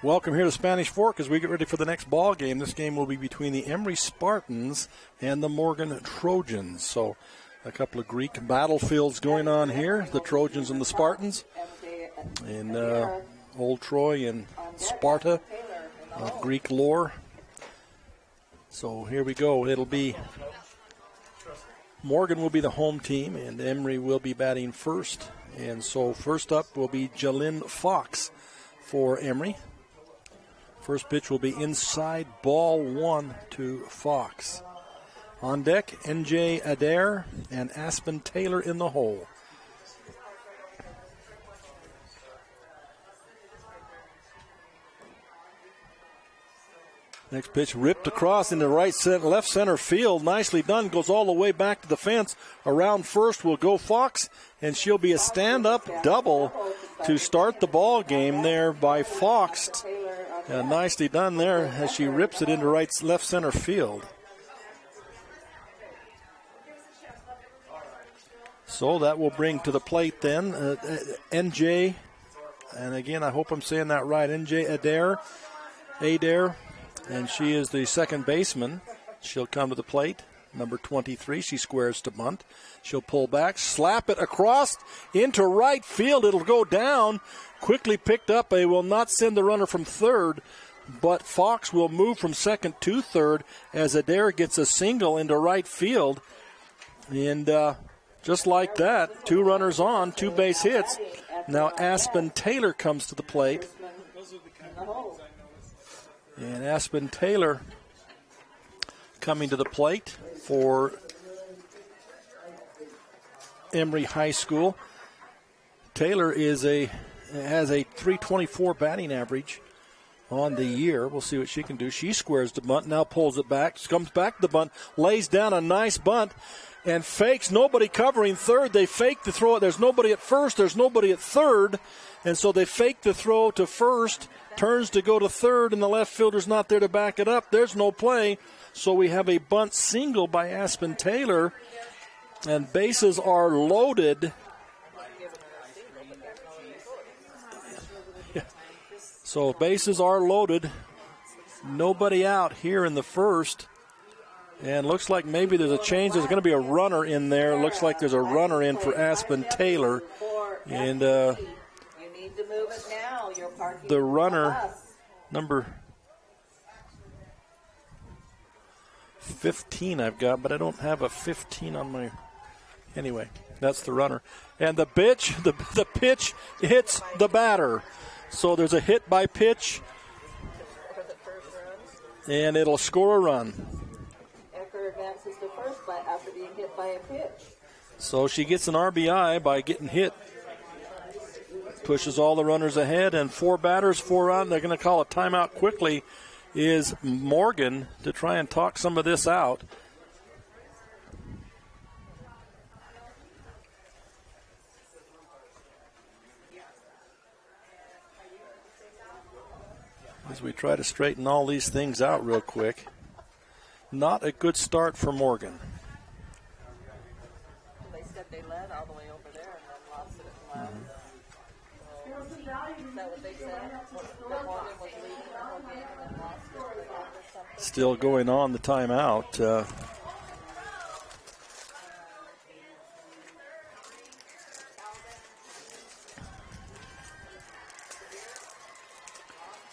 Welcome here to Spanish Fork as we get ready for the next ball game. This game will be between the Emery Spartans and the Morgan Trojans. So a couple of Greek battlefields going on here, the Trojans and the Spartans. And Old Troy and Sparta, Greek lore. So here we go. It'll be Morgan will be the home team, and Emery will be batting first. And so first up will be Jalynn Fox for Emery. First pitch will be inside, ball 1 to Fox. On deck, NJ Adair and Aspen Taylor in the hole. Next pitch ripped across into left center field. Nicely done. Goes all the way back to the fence. Around first will go Fox, and she'll be a stand-up double to start the ball game there by Fox. Nicely done there as she rips it into left center field. So that will bring to the plate then NJ, and again I hope I'm saying that right, NJ Adair, and she is the second baseman. She'll come to the plate, number 23. She squares to bunt. She'll pull back, slap it across into right field. It'll go down. Quickly picked up. They will not send the runner from third, but Fox will move from second to third as Adair gets a single into right field. And just like that, 2 runners on, 2 base hits. Now Aspen Taylor comes to the plate. And Aspen Taylor coming to the plate for Emery High School. Taylor has a .324 batting average on the year. We'll see what she can do. She squares the bunt, now pulls it back, comes back to the bunt, lays down a nice bunt, and fakes. Nobody covering third. They fake the throw. There's nobody at first. There's nobody at third. And so they fake the throw to first, turns to go to third, and the left fielder's not there to back it up. There's no play. So we have a bunt single by Aspen Taylor, and bases are loaded. So bases are loaded. Nobody out here in the first. And looks like maybe there's a change. There's going to be a runner in there. Looks like there's a runner in for Aspen Taylor. And the runner, number 15 I've got, but I don't have a 15 on my... Anyway, that's the runner. And the pitch hits the batter. So there's a hit by pitch, and it'll score a run. Ecker advances to first after being hit by a pitch. So she gets an RBI by getting hit. Pushes all the runners ahead, and 4 batters, 4 on. They're going to call a timeout quickly. Is Morgan to try and talk some of this out. As we try to straighten all these things out real quick. Not a good start for Morgan. They said they led all the way over there and then lost it at the last. Is that what they said? That Morgan was leading the whole game and then lost it or something? Still going on the timeout.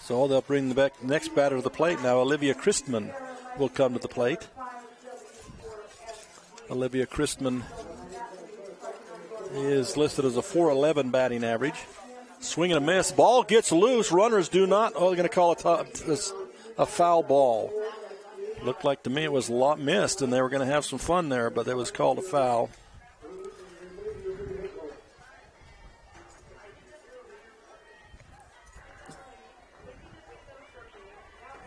So they'll bring the next batter to the plate now. Olivia Christman will come to the plate. Olivia Christman is listed as a .411 batting average. Swing and a miss. Ball gets loose. Runners do not. Oh, they're going to call a foul ball. Looked like to me it was a lot missed, and they were going to have some fun there, but it was called a foul.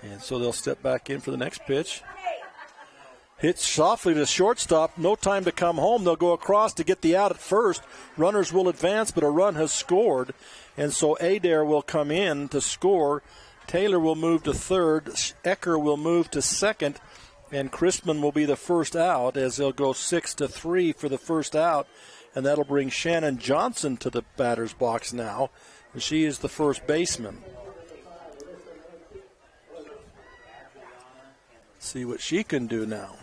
And so they'll step back in for the next pitch. Hits softly to shortstop. No time to come home. They'll go across to get the out at first. Runners will advance, but a run has scored. And so Adair will come in to score. Taylor will move to third. Ecker will move to second. And Christman will be the first out as they'll go 6-3 for the first out. And that'll bring Shannon Johnson to the batter's box now. And she is the first baseman. See what she can do now.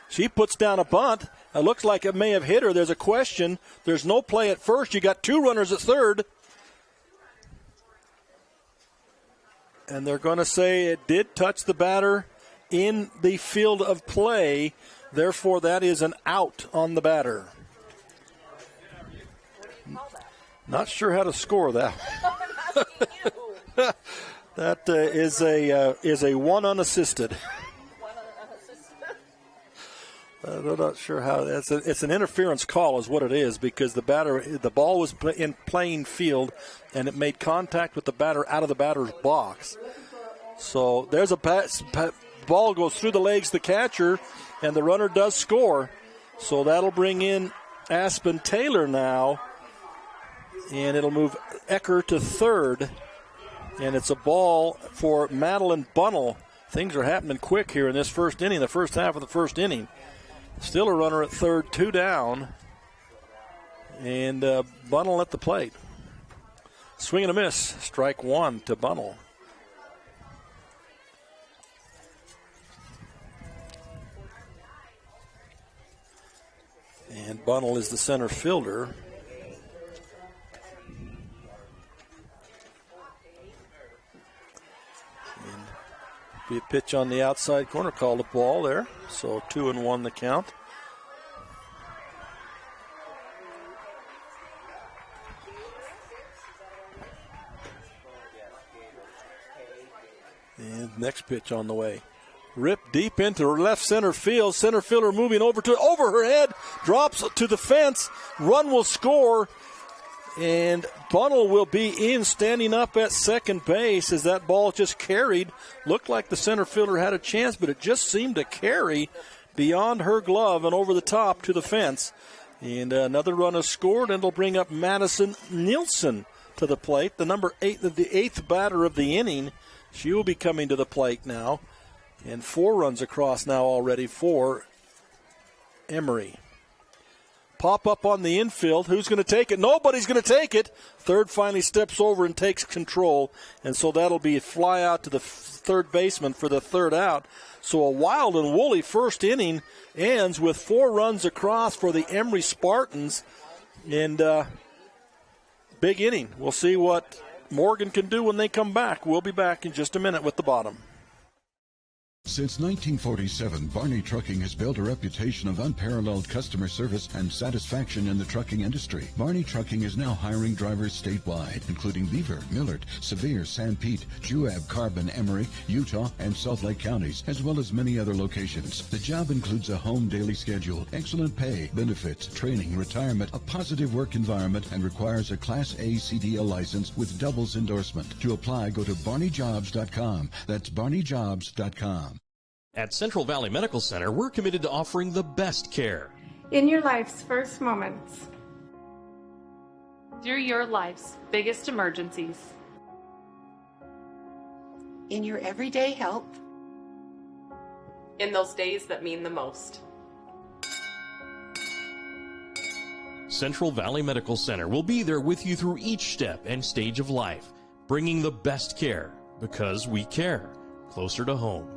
She puts down a bunt. It looks like it may have hit her. There's a question. There's no play at first. You got 2 runners at third. And they're going to say it did touch the batter in the field of play. Therefore, that is an out on the batter. Not sure how to score that. That is a one unassisted. I'm not sure how that's. It's an interference call, is what it is, because the ball was in playing field, and it made contact with the batter out of the batter's box. So there's a ball goes through the legs of the catcher, and the runner does score. So that'll bring in Aspen Taylor now, and it'll move Ecker to third, and it's a ball for Madeline Bunnell. Things are happening quick here in this first inning, the first half of the first inning. Still a runner at third, 2 down. And Bunnell at the plate. Swing and a miss. Strike 1 to Bunnell. And Bunnell is the center fielder. And be a pitch on the outside corner, called a ball there. So 2-1 the count. And next pitch on the way. Ripped deep into left center field. Center fielder moving over her head. Drops to the fence. Run will score. And Bunnell will be in, standing up at second base as that ball just carried. Looked like the center fielder had a chance, but it just seemed to carry beyond her glove and over the top to the fence. And another run is scored, and it'll bring up Madison Nielsen to the plate, the eighth batter of the inning. She will be coming to the plate now. And 4 runs across now already for Emery. Pop up on the infield. Who's going to take it? Nobody's going to take it. Third finally steps over and takes control. And so that'll be a fly out to the third baseman for the third out. So a wild and woolly first inning ends with 4 runs across for the Emery Spartans. And big inning. We'll see what Morgan can do when they come back. We'll be back in just a minute with the bottom. Since 1947, Barney Trucking has built a reputation of unparalleled customer service and satisfaction in the trucking industry. Barney Trucking is now hiring drivers statewide, including Beaver, Millard, Sevier, San Pete, Juab, Carbon, Emery, Utah, and Salt Lake counties, as well as many other locations. The job includes a home daily schedule, excellent pay, benefits, training, retirement, a positive work environment, and requires a Class A CDL license with doubles endorsement. To apply, go to barneyjobs.com. That's barneyjobs.com. At Central Valley Medical Center, we're committed to offering the best care. In your life's first moments. Through your life's biggest emergencies. In your everyday help. In those days that mean the most. Central Valley Medical Center will be there with you through each step and stage of life, bringing the best care because we care. Closer to home.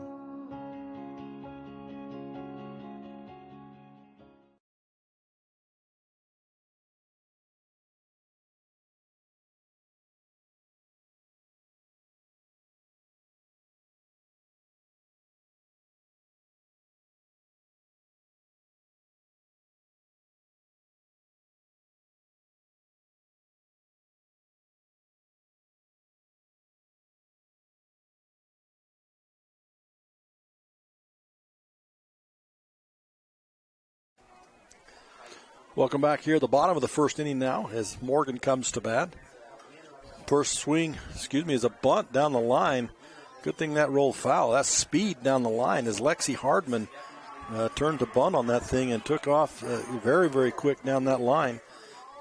Welcome back here at the bottom of the first inning now as Morgan comes to bat. First swing, is a bunt down the line. Good thing that rolled foul. That's speed down the line as Lexi Hardman turned to bunt on that thing and took off very, very quick down that line.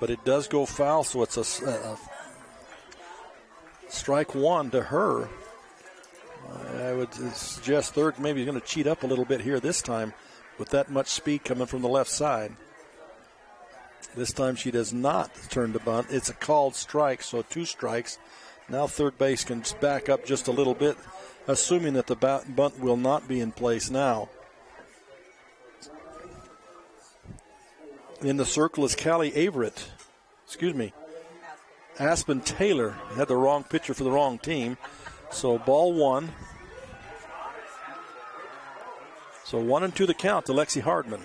But it does go foul, so it's a strike 1 to her. I would suggest third maybe he's going to cheat up a little bit here this time with that much speed coming from the left side. This time she does not turn to bunt. It's a called strike, so 2 strikes. Now third base can back up just a little bit assuming that the bunt will not be in place now. In the circle is Callie Averett. Aspen Taylor had the wrong pitcher for the wrong team. So ball one. So 1-2 the count to Lexi Hardman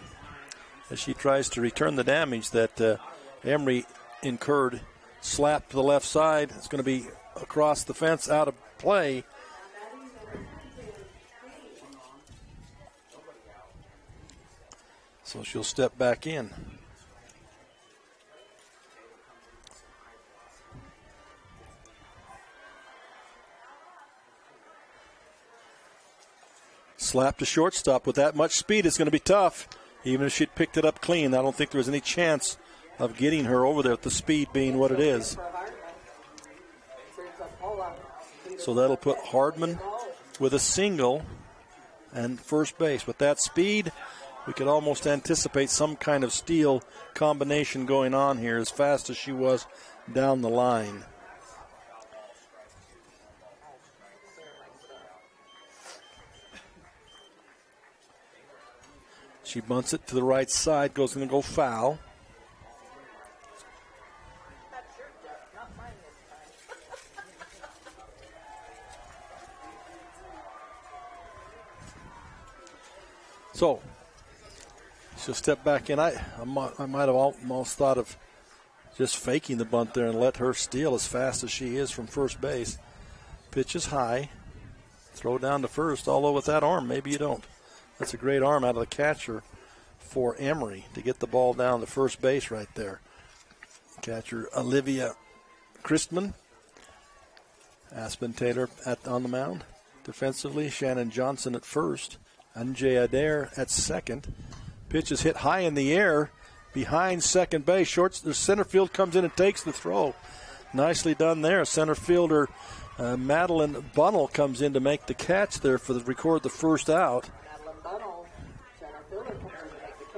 as she tries to return the damage that Emery incurred. Slap to the left side. It's going to be across the fence, out of play. So she'll step back in. Slap to shortstop. With that much speed, it's going to be tough. Even if she'd picked it up clean, I don't think there was any chance of getting her over there with the speed being what it is. So that'll put Hardman with a single and first base. With that speed, we could almost anticipate some kind of steal combination going on here as fast as she was down the line. She bunts it to the right side, going to go foul. So, she'll step back in. I might have almost thought of just faking the bunt there and let her steal as fast as she is from first base. Pitch is high. Throw down to first, although with that arm, maybe you don't. That's a great arm out of the catcher for Emery to get the ball down to first base right there. Catcher Olivia Christman. Aspen Taylor on the mound. Defensively, Shannon Johnson at first. Anjay Adair at second. Pitch is hit high in the air behind second base. The center field comes in and takes the throw. Nicely done there. Center fielder Madeline Bunnell comes in to make the catch there record the first out.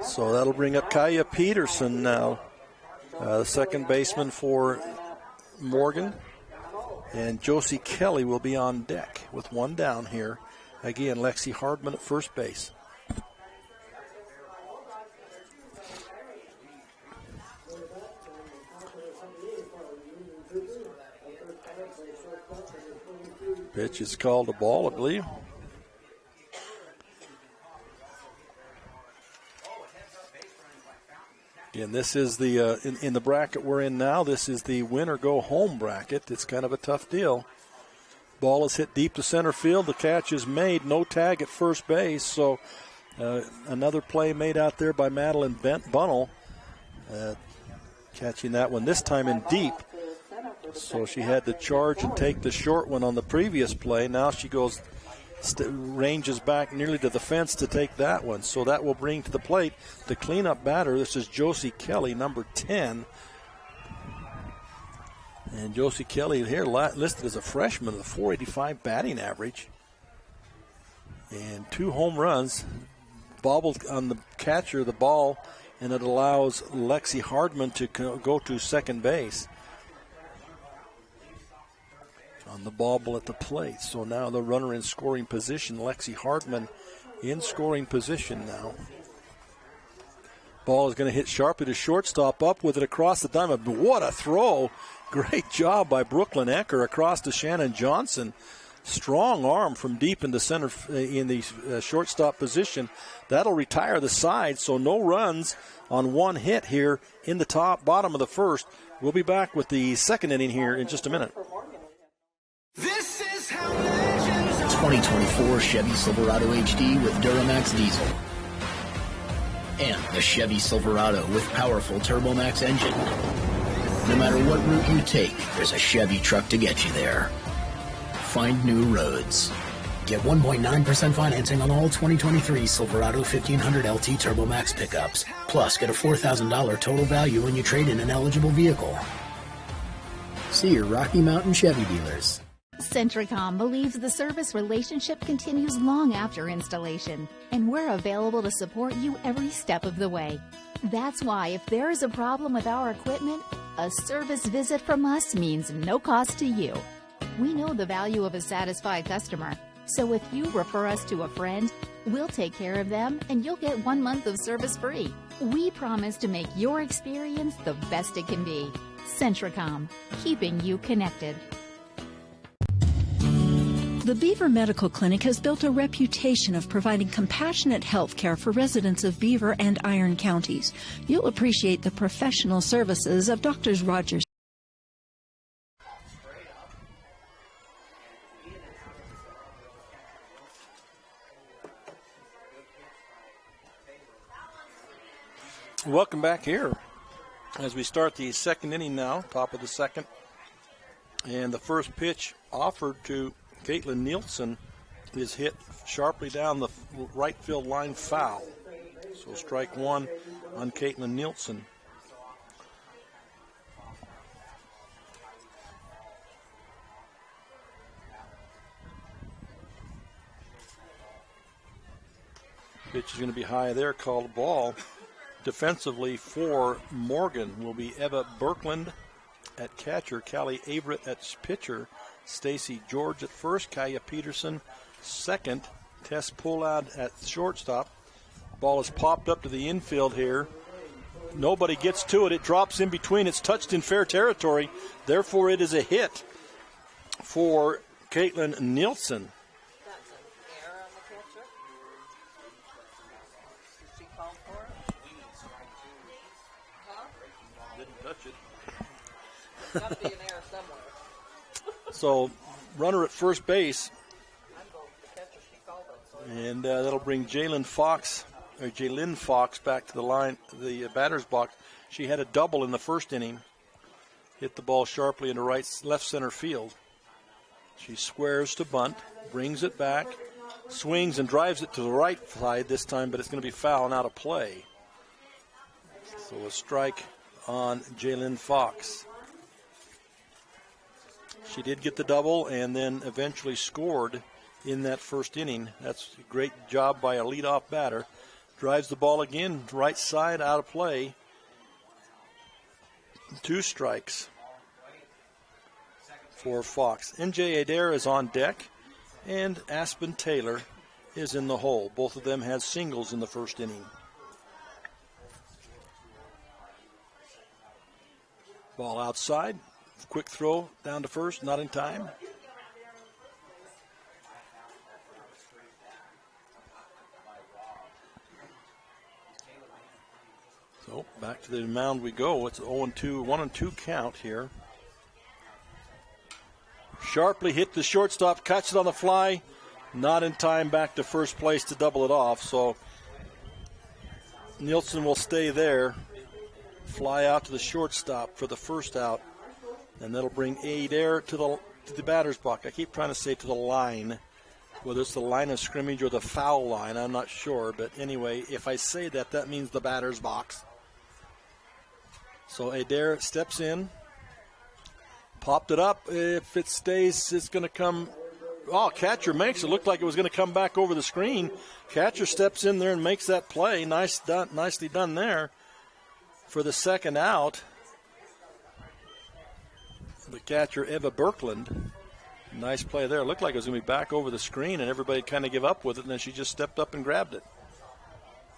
So that'll bring up Kaya Peterson now, the second baseman for Morgan. And Josie Kelly will be on deck with one down here. Again, Lexi Hardman at first base. Pitch is called a ball, I believe. Again, this is the in the bracket we're in now. This is the win or go home bracket. It's kind of a tough deal. Ball is hit deep to center field. The catch is made. No tag at first base. So another play made out there by Madeline Bunnell, catching that one this time in deep. So she had to charge and take the short one on the previous play. Now she goes. Ranges back nearly to the fence to take that one. So that will bring to the plate the cleanup batter. This is Josie Kelly, number 10. And Josie Kelly here listed as a freshman with a .485 batting average. And 2 home runs. Bobbled on the catcher the ball, and it allows Lexi Hardman to go to second base. On the bobble at the plate. So now the runner in scoring position. Lexi Hardman in scoring position now. Ball is going to hit sharply to shortstop, up with it across the diamond. What a throw. Great job by Brooklyn Ecker across to Shannon Johnson. Strong arm from deep in the center in the shortstop position. That'll retire the side, so no runs on one hit here in the bottom of the first. We'll be back with the second inning here in just a minute. This is how legends are. 2024 Chevy Silverado HD with Duramax diesel. And the Chevy Silverado with powerful TurboMax engine. No matter what route you take, there's a Chevy truck to get you there. Find new roads. Get 1.9% financing on all 2023 Silverado 1500 LT TurboMax pickups. Plus, get a $4,000 total value when you trade in an eligible vehicle. See your Rocky Mountain Chevy dealers. Centricom believes the service relationship continues long after installation, and we're available to support you every step of the way. That's why if there is a problem with our equipment, a service visit from us means no cost to you. We know the value of a satisfied customer, So if you refer us to a friend, we'll take care of them and you'll get 1 month of service free. We promise to make your experience the best it can be. Centricom, keeping you connected. The Beaver Medical Clinic has built a reputation of providing compassionate health care for residents of Beaver and Iron counties. You'll appreciate the professional services of Drs. Rogers. Welcome back here as we start the second inning now, top of the second. And the first pitch offered to Caitlin Nielsen is hit sharply down the right field line, foul. So strike one on Caitlin Nielsen. Pitch is going to be high there, called ball. Defensively for Morgan will be Eva Birkland at catcher, Callie Averett at pitcher, Stacy George at first, Kaya Peterson second, Tess Pollard at shortstop. Ball is popped up to the infield here. Nobody gets to it. It drops in between. It's touched in fair territory. Therefore, it is a hit for Caitlin Nielsen. That's an error on the catcher. Did she call for it? Huh? Didn't touch it. Got to be an error somewhere. So, runner at first base. I'm going with the catcher. She called it. And that'll bring Jaylyn Fox back to the line, the batter's box. She had a double in the first inning. Hit the ball sharply into left center field. She squares to bunt, brings it back, swings and drives it to the right side this time, but it's going to be foul and out of play. So a strike on Jaylyn Fox. She did get the double and then eventually scored in that first inning. That's a great job by a leadoff batter. Drives the ball again, right side, out of play. 2 strikes for Fox. NJ Adair is on deck, and Aspen Taylor is in the hole. Both of them had singles in the first inning. Ball outside. Quick throw down to first, not in time. So back to the mound we go. It's 0-2, 1-2 count here. Sharply hit the shortstop, catch it on the fly. Not in time, back to first place to double it off. So Nielsen will stay there. Fly out to the shortstop for the first out. And that'll bring Adair to the batter's box. I keep trying to say to the line. Whether it's the line of scrimmage or the foul line, I'm not sure. But anyway, if I say that, that means the batter's box. So Adair steps in. Popped it up. If it stays, it's going to come. Oh, catcher makes it. Looked like it was going to come back over the screen. Catcher steps in there and makes that play. Nicely done there for the second out. The catcher, Eva Birkland. Nice play there. Looked like it was going to be back over the screen, and everybody kind of give up with it, and then she just stepped up and grabbed it.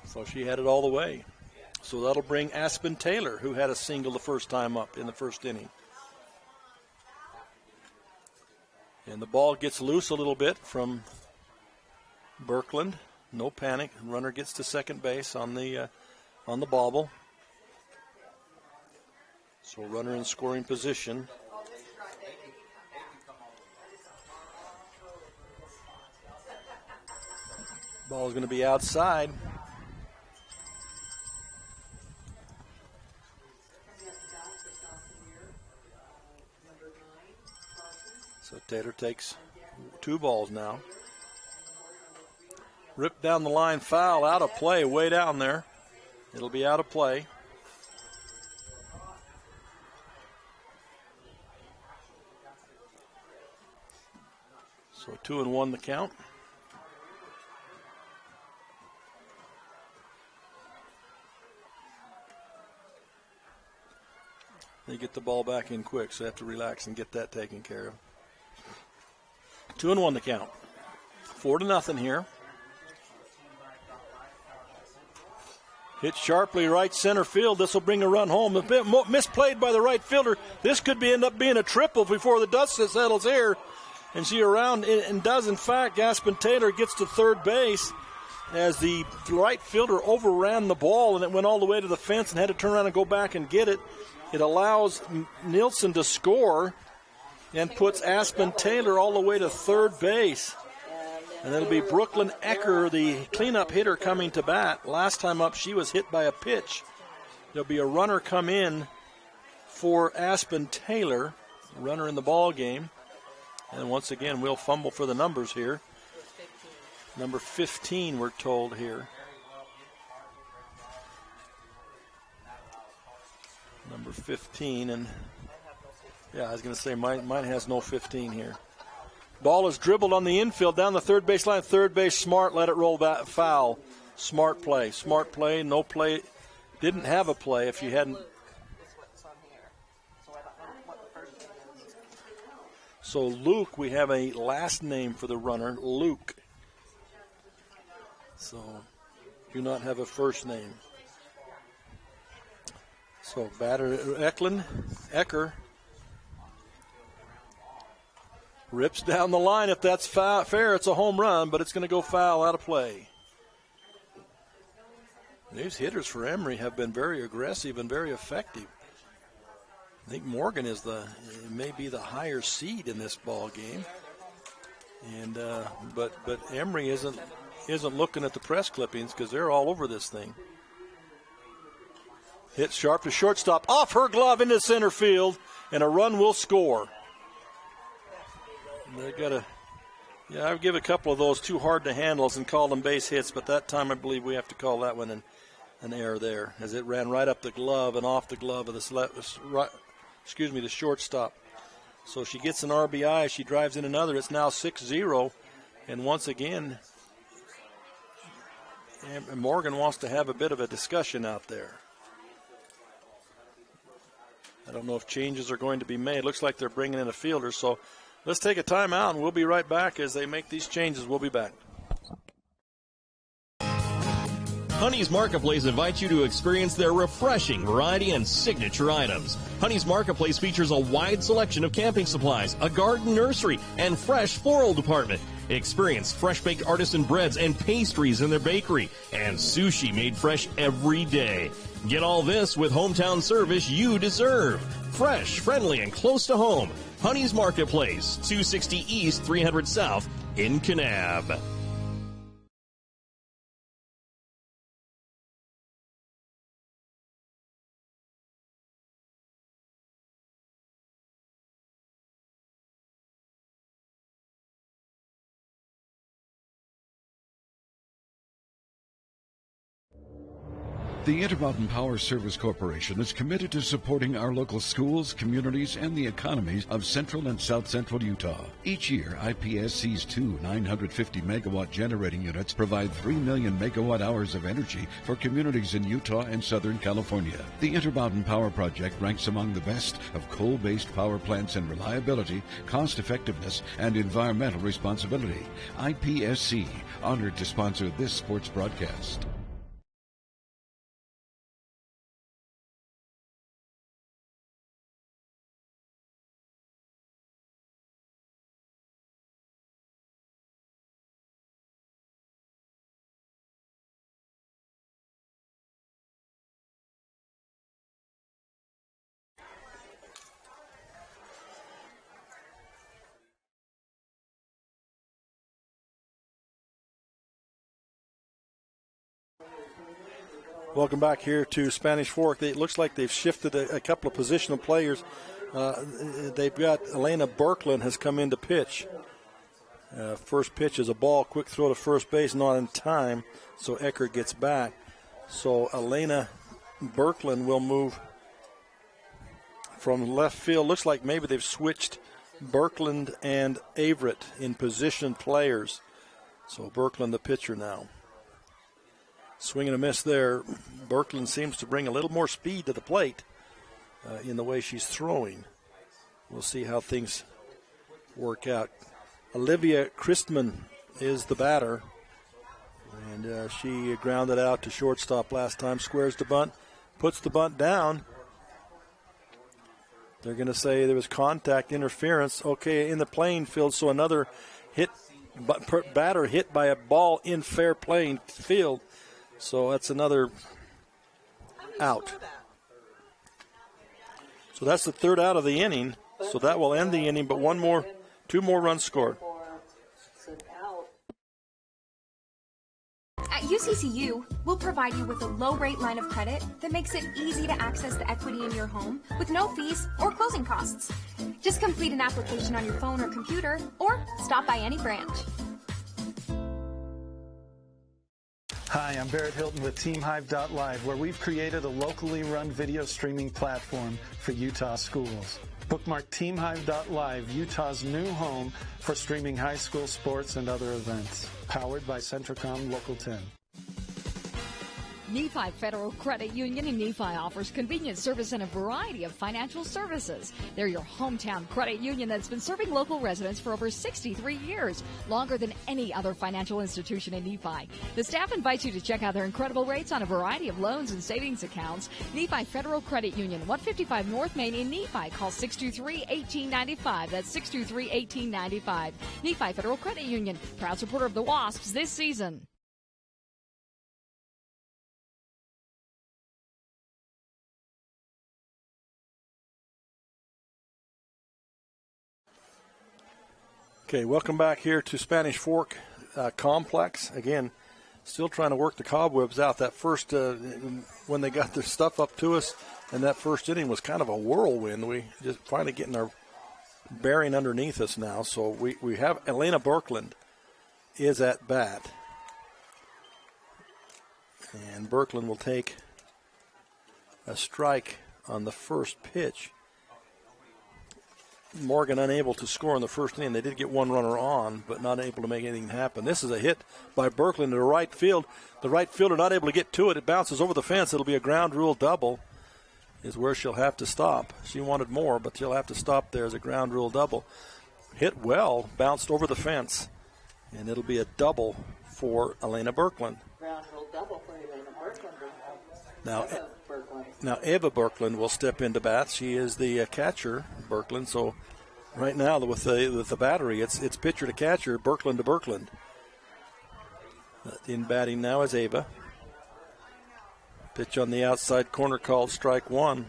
So she had it all the way. So that'll bring Aspen Taylor, who had a single the first time up in the first inning. And the ball gets loose a little bit from Birkland. No panic. Runner gets to second base on the bobble. So runner in scoring position. Ball is going to be outside. So Taylor takes 2 balls now. Ripped down the line, foul, out of play, way down there. It'll be out of play. So 2-1 the count. They get the ball back in quick, so they have to relax and get that taken care of. 2-1 the count. 4-0 here. Hit sharply right center field. This will bring a run home. A bit misplayed by the right fielder. This could end up being a triple before the dust settles here. And she around and does, in fact. Aspen Taylor gets to third base as the right fielder overran the ball, and it went all the way to the fence and had to turn around and go back and get it. It allows Nielsen to score and puts Aspen Taylor all the way to third base. And it'll be Brooklyn Ecker, the cleanup hitter, coming to bat. Last time up, she was hit by a pitch. There'll be a runner come in for Aspen Taylor, runner in the ball game. And once again, we'll fumble for the numbers here. Number 15, we're told here. Number 15, and yeah, I was going to say mine has no 15 here. Ball is dribbled on the infield down the third base line. Third base, Smart, let it roll back, foul. Smart play, no play. Didn't have a play if you hadn't. So Luke, we have a last name for the runner, Luke. So do not have a first name. So batter Ecker rips down the line. If that's fair, it's a home run, but it's going to go foul, out of play. These hitters for Emery have been very aggressive and very effective. I think Morgan may be the higher seed in this ball game, and but Emery isn't looking at the press clippings because they're all over this thing. Hit sharp to shortstop, off her glove into center field, and a run will score. They got I would give a couple of those too hard to handles and call them base hits, but that time I believe we have to call that one an error there, as it ran right up the glove and off the glove of the shortstop. So she gets an RBI. She drives in another. It's now 6-0, and once again, Morgan wants to have a bit of a discussion out there. I don't know if changes are going to be made. Looks like they're bringing in a fielder, so let's take a timeout, and we'll be right back as they make these changes. We'll be back. Honey's Marketplace invites you to experience their refreshing variety and signature items. Honey's Marketplace features a wide selection of camping supplies, a garden nursery, and fresh floral department. Experience fresh-baked artisan breads and pastries in their bakery, and sushi made fresh every day. Get all this with hometown service you deserve. Fresh, friendly, and close to home. Honey's Marketplace, 260 East, 300 South in Kanab. The Intermountain Power Service Corporation is committed to supporting our local schools, communities, and the economies of central and south central Utah. Each year, IPSC's two 950-megawatt generating units provide 3 million megawatt-hours of energy for communities in Utah and Southern California. The Intermountain Power Project ranks among the best of coal-based power plants in reliability, cost-effectiveness, and environmental responsibility. IPSC, honored to sponsor this sports broadcast. Welcome back here to Spanish Fork. It looks like they've shifted a couple of positional players. They've got Elena Berkland has come in to pitch. First pitch is a ball, quick throw to first base, not in time, so Ecker gets back. So Elena Berkland will move from left field. Looks like maybe they've switched Berkland and Averett in position players. So Berkland the pitcher now. Swing and a miss there. Berkland seems to bring a little more speed to the plate in the way she's throwing. We'll see how things work out. Olivia Christman is the batter. And she grounded out to shortstop last time, squares the bunt, puts the bunt down. They're going to say there was contact interference. Okay, in the playing field, so another batter hit by a ball in fair playing field. So that's another out. So that's the third out of the inning. So that will end the inning, but two more runs scored. At UCCU, we'll provide you with a low-rate line of credit that makes it easy to access the equity in your home with no fees or closing costs. Just complete an application on your phone or computer, or stop by any branch. Hi, I'm Barrett Hilton with TeamHive.live, where we've created a locally run video streaming platform for Utah schools. Bookmark TeamHive.live, Utah's new home for streaming high school sports and other events. Powered by Centricom Local 10. Nephi Federal Credit Union in Nephi offers convenient service and a variety of financial services. They're your hometown credit union that's been serving local residents for over 63 years, longer than any other financial institution in Nephi. The staff invites you to check out their incredible rates on a variety of loans and savings accounts. Nephi Federal Credit Union, 155 North Main in Nephi. Call 623-1895. That's 623-1895. Nephi Federal Credit Union, proud supporter of the Wasps this season. Okay, welcome back here to Spanish Fork Complex. Again, still trying to work the cobwebs out. That first, when they got their stuff up to us, and that first inning was kind of a whirlwind. We just finally getting our bearing underneath us now. So we have Elena Birkeland is at bat. And Birkeland will take a strike on the first pitch. Morgan unable to score in the first inning. They did get one runner on, but not able to make anything happen. This is a hit by Birkeland to right field. The right fielder not able to get to it. It bounces over the fence. It'll be a ground rule double is where she'll have to stop. She wanted more, but she'll have to stop there as a ground rule double. Hit well, bounced over the fence, and it'll be a double for Elena Birkeland. Ground rule double for Elena Birkeland. Now Eva Birkeland will step into bat. She is the catcher, Birkeland. So right now with the battery, it's pitcher to catcher, Birkeland to Birkeland. In batting now is Eva. Pitch on the outside corner called strike one.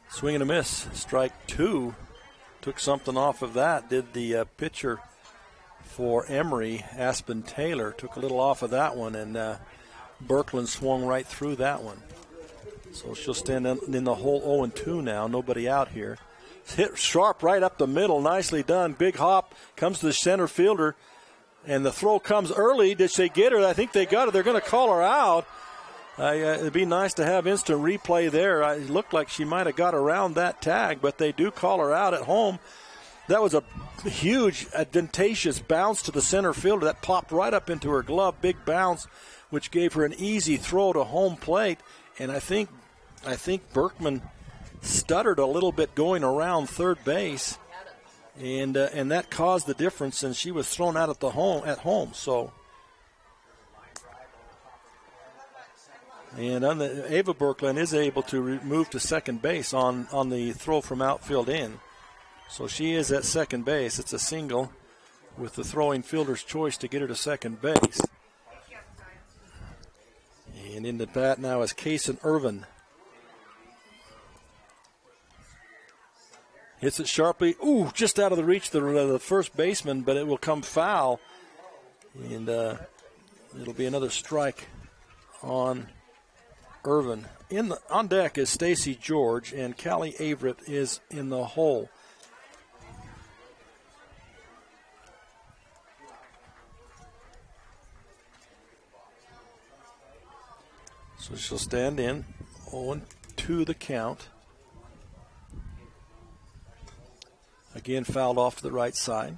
Swing and a miss. Strike two. Took something off of that. Did the pitcher for Emery, Aspen Taylor, took a little off of that one, and Birkeland swung right through that one. So she'll stand in the hole 0-2 now. Nobody out here. Hit sharp right up the middle. Nicely done. Big hop. Comes to the center fielder. And the throw comes early. Did they get her? I think they got her. They're going to call her out. It'd be nice to have instant replay there. It looked like she might have got around that tag, but they do call her out at home. That was a huge, advantageous bounce to the center fielder. That popped right up into her glove. Big bounce, which gave her an easy throw to home plate. And I think Berkman stuttered a little bit going around third base, and that caused the difference. And she was thrown out at home. So. And Ava Birkeland is able to move to second base on the throw from outfield in. So she is at second base. It's a single with the throwing fielder's choice to get her to second base. And in the bat now is Kaysen Irvin. Hits it sharply. Ooh, just out of the reach of the first baseman, but it will come foul. And it'll be another strike on Irvin. On deck is Stacy George, and Callie Averett is in the hole. So she'll stand in, 0-2 the count. Again, fouled off to the right side.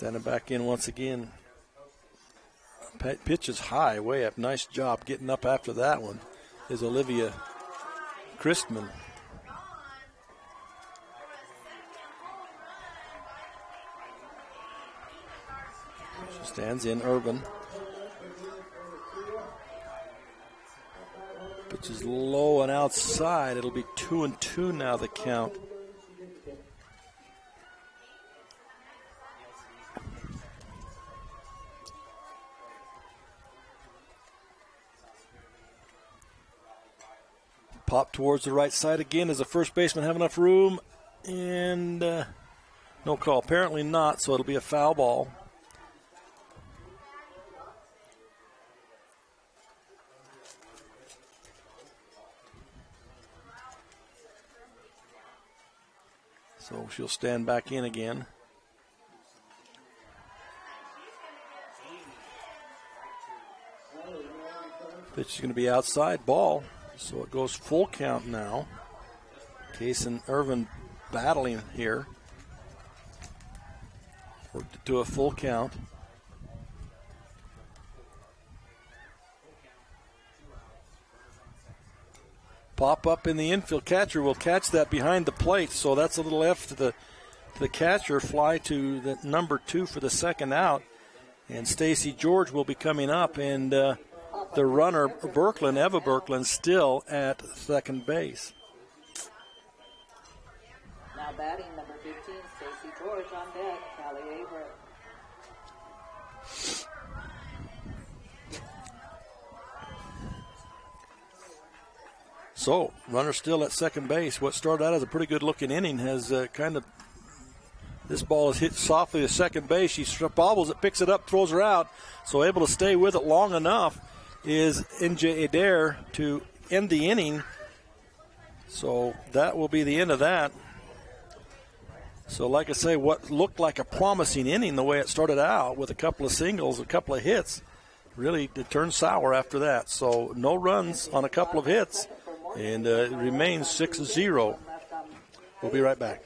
Standing back in once again. Pitch is high, way up. Nice job getting up after that one is Olivia Christman. She stands in. Urban. Pitch is low and outside. It'll be 2-2 now, the count. Pop towards the right side again. Does the first baseman have enough room? And no call. Apparently not, so it'll be a foul ball. So she'll stand back in again. Pitch is going to be outside, ball. So it goes full count now. Case and Irvin battling here. Worked to a full count. Pop up in the infield. Catcher will catch that behind the plate. So that's a little F to the catcher. Fly to the number 2 for the second out. And Stacy George will be coming up. And the runner, Eva Berkland, still at second base. Now batting number 15, Stacy George on deck, Callie Avery. So, runner still at second base. What started out as a pretty good-looking inning has this ball is hit softly to second base. She bobbles it, picks it up, throws her out. So able to stay with it long enough is NJ Adair to end the inning. So that will be the end of that. So like I say, what looked like a promising inning the way it started out with a couple of singles, a couple of hits, really it turned sour after that. So no runs on a couple of hits, and it remains 6-0. We'll be right back.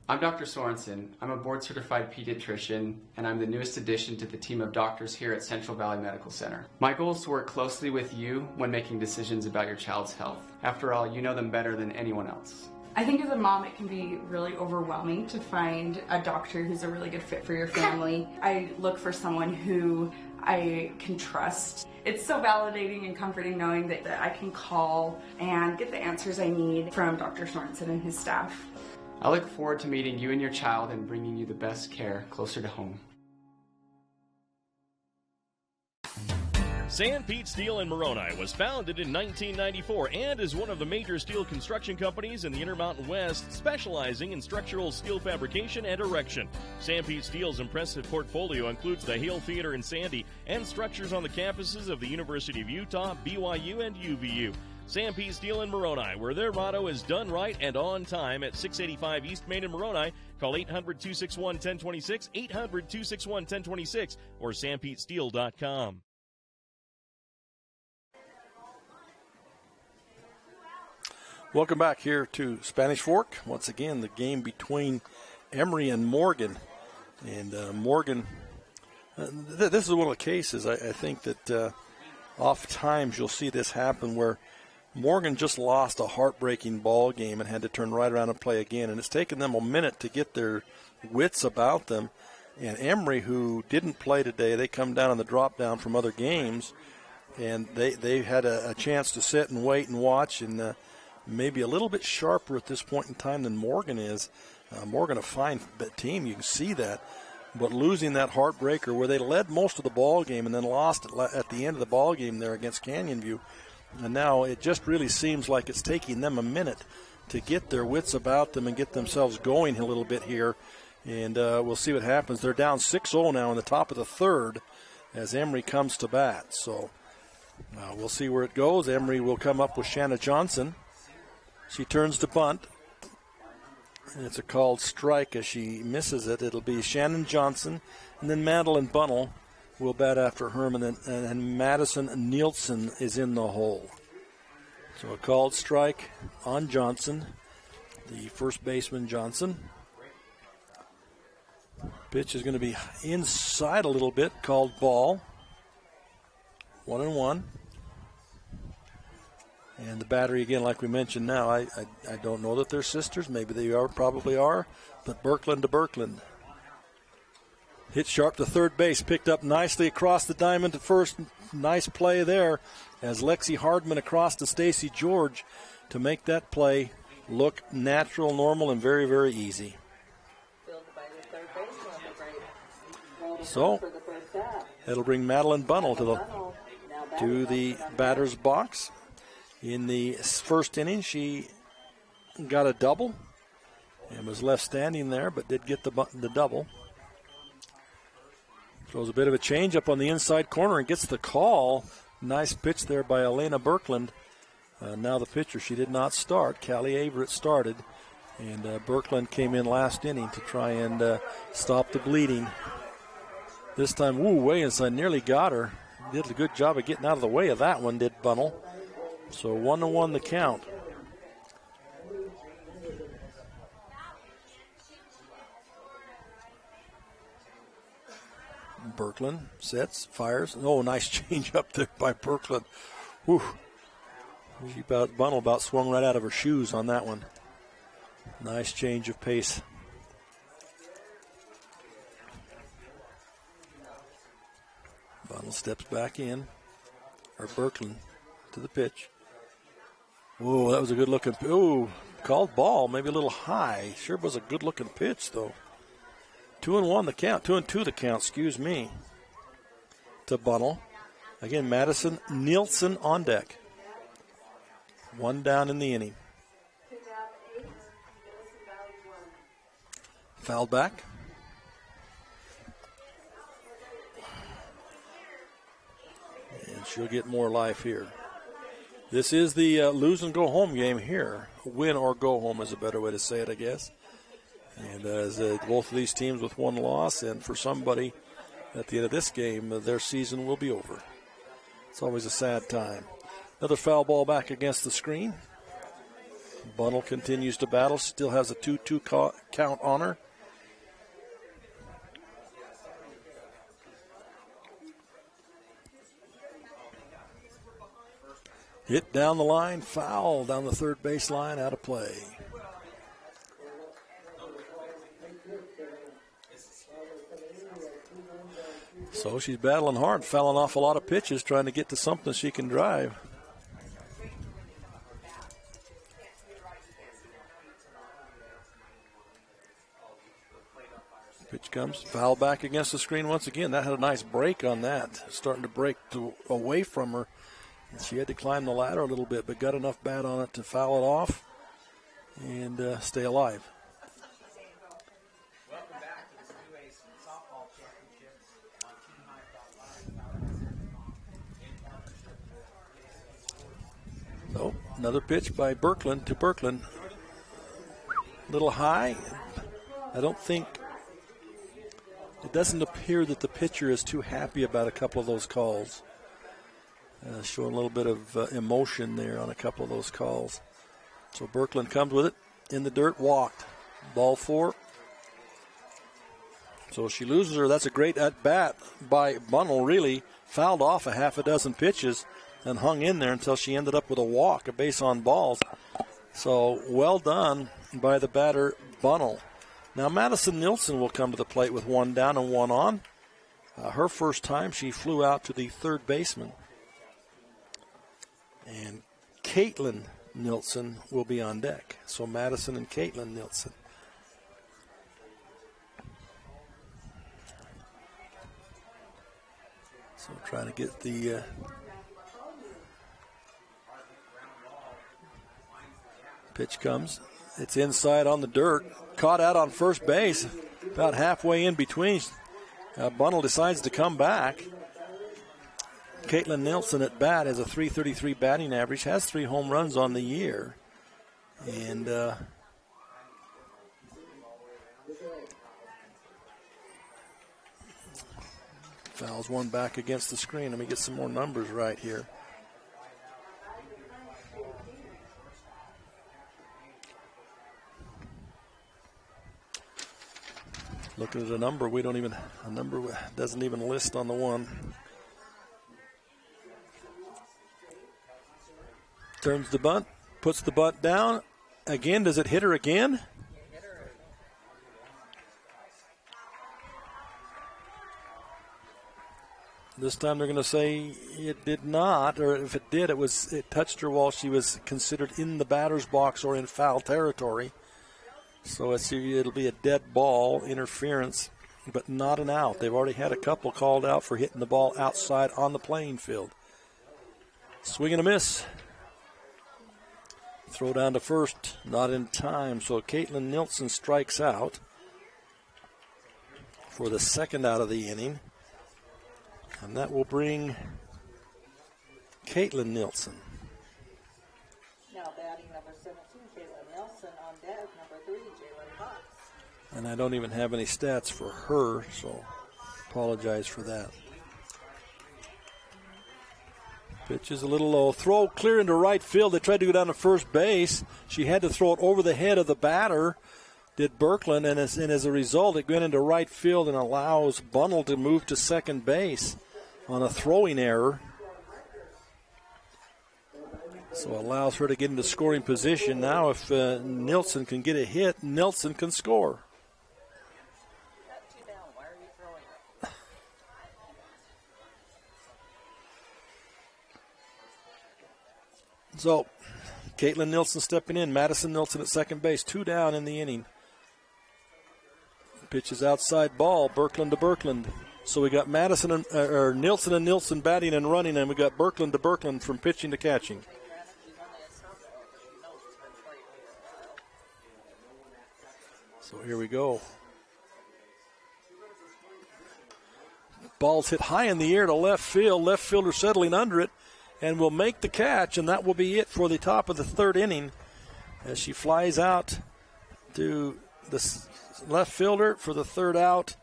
I'm Dr. Sorensen. I'm a board-certified pediatrician, and I'm the newest addition to the team of doctors here at Central Valley Medical Center. My goal is to work closely with you when making decisions about your child's health. After all, you know them better than anyone else. I think as a mom, it can be really overwhelming to find a doctor who's a really good fit for your family. I look for someone who I can trust. It's so validating and comforting knowing that I can call and get the answers I need from Dr. Sorensen and his staff. I look forward to meeting you and your child and bringing you the best care closer to home. Sanpete Steel in Moroni was founded in 1994 and is one of the major steel construction companies in the Intermountain West, specializing in structural steel fabrication and erection. Sanpete Steel's impressive portfolio includes the Hale Theater in Sandy and structures on the campuses of the University of Utah, BYU, and UVU. Sanpete Steel in Moroni, where their motto is done right and on time, at 685 East Main in Moroni. Call 800-261-1026, 800-261-1026, or sanpetesteel.com. Welcome back here to Spanish Fork. Once again, the game between Emery and Morgan. And Morgan, this is one of the cases, I think that oft times you'll see this happen where Morgan just lost a heartbreaking ball game and had to turn right around and play again. And it's taken them a minute to get their wits about them. And Emery, who didn't play today, they come down on the drop down from other games. And they had a chance to sit and wait and watch, and maybe a little bit sharper at this point in time than Morgan is. Morgan, a fine team, you can see that. But losing that heartbreaker where they led most of the ball game and then lost it at the end of the ball game there against Canyon View. And now it just really seems like it's taking them a minute to get their wits about them and get themselves going a little bit here. And we'll see what happens. They're down 6-0 now in the top of the third as Emery comes to bat. So we'll see where it goes. Emery will come up with Shanna Johnson. She turns to bunt. And it's a called strike as she misses it. It'll be Shannon Johnson, and then Madeline Bunnell will bat after Herman, and Madison Nielsen is in the hole. So a called strike on Johnson, the first baseman Johnson. Pitch is going to be inside a little bit, called ball. 1-1. And the battery, again, like we mentioned now, I don't know that they're sisters. Maybe they are, probably are. But Birkeland to Birkeland. Hit sharp to third base, picked up nicely across the diamond to first. Nice play there as Lexi Hardman across to Stacy George to make that play look natural, normal, and very, very easy. So it'll bring Madeline Bunnell to the batter's box. In the first inning, she got a double and was left standing there, but did get the double. Throws a bit of a changeup on the inside corner and gets the call. Nice pitch there by Elena Birkeland. Now the pitcher, she did not start. Callie Averett started, and Birkeland came in last inning to try and stop the bleeding. This time, way inside, nearly got her. Did a good job of getting out of the way of that one, did Bunnell. So 1-1 the count. Birkeland sets, fires. Oh, nice change up there by Birkeland. Whew. Bunnell about swung right out of her shoes on that one. Nice change of pace. Bunnell steps back in, or Birkeland to the pitch. Oh, that was a good looking. Oh, called ball, maybe a little high. Sure was a good looking pitch though. 2-1 the count, 2-2 the count, excuse me, to Bunnell. Again, Madison Nielsen on deck. One down in the inning. Fouled back. And she'll get more life here. This is the lose and go home game here. Win or go home is a better way to say it, I guess. And as both of these teams with one loss, and for somebody at the end of this game, their season will be over. It's always a sad time. Another foul ball back against the screen. Bunnell continues to battle, still has a 2-2 count on her. Hit down the line, foul down the third base line, out of play. So she's battling hard, fouling off a lot of pitches, trying to get to something she can drive. Pitch comes, foul back against the screen once again. That had a nice break on that, starting to break away from her. She had to climb the ladder a little bit, but got enough bat on it to foul it off and stay alive. So another pitch by Birkeland to Birkeland. A little high. I don't think, it doesn't appear that the pitcher is too happy about a couple of those calls. Showing a little bit of emotion there on a couple of those calls. So Birkeland comes with it in the dirt, walked. Ball 4. So she loses her. That's a great at bat by Bunnell, really. Fouled off a half a dozen pitches and hung in there until she ended up with a walk, a base on balls. So well done by the batter, Bunnell. Now Madison Nilsson will come to the plate with one down and one on. Her first time, she flew out to the third baseman. And Caitlin Nilsson will be on deck. So Madison and Caitlin Nilsson. So trying to get the pitch comes. It's inside on the dirt. Caught out on first base. About halfway in between. Bunnell decides to come back. Caitlin Nilsson at bat has a .333 batting average, has 3 home runs on the year. And fouls one back against the screen. Let me get some more numbers right here. Looking at a number, a number doesn't even list on the one. Turns the bunt, puts the bunt down. Again, does it hit her again? This time they're going to say it did not, or if it did, it touched her while she was considered in the batter's box or in foul territory. So it'll be a dead ball, interference, but not an out. They've already had a couple called out for hitting the ball outside on the playing field. Swing and a miss. Throw down to first, not in time. So Caitlin Nilsson strikes out for the second out of the inning. And that will bring Caitlin Nilsson. Now batting number 17, Caitlin Nilsson. On deck, number 3, Jalen Fox. And I don't even have any stats for her, so apologize for that. Pitch is a little low. Throw clear into right field. They tried to go down to first base. She had to throw it over the head of the batter, did Birkeland, and as a result, it went into right field and allows Bunnell to move to second base on a throwing error. So allows her to get into scoring position. Now if Nilsson can get a hit, Nilsson can score. So Caitlin Nilsson stepping in, Madison Nilsson at second base, 2 down in the inning. Pitch is outside ball, Birkeland to Birkeland. So we got Nilsson and Nilsson batting and running, and we got Birkeland to Birkeland from pitching to catching. So here we go. Ball's hit high in the air to left field. Left fielder settling under it and will make the catch, and that will be it for the top of the third inning as she flies out to the left fielder for the third out.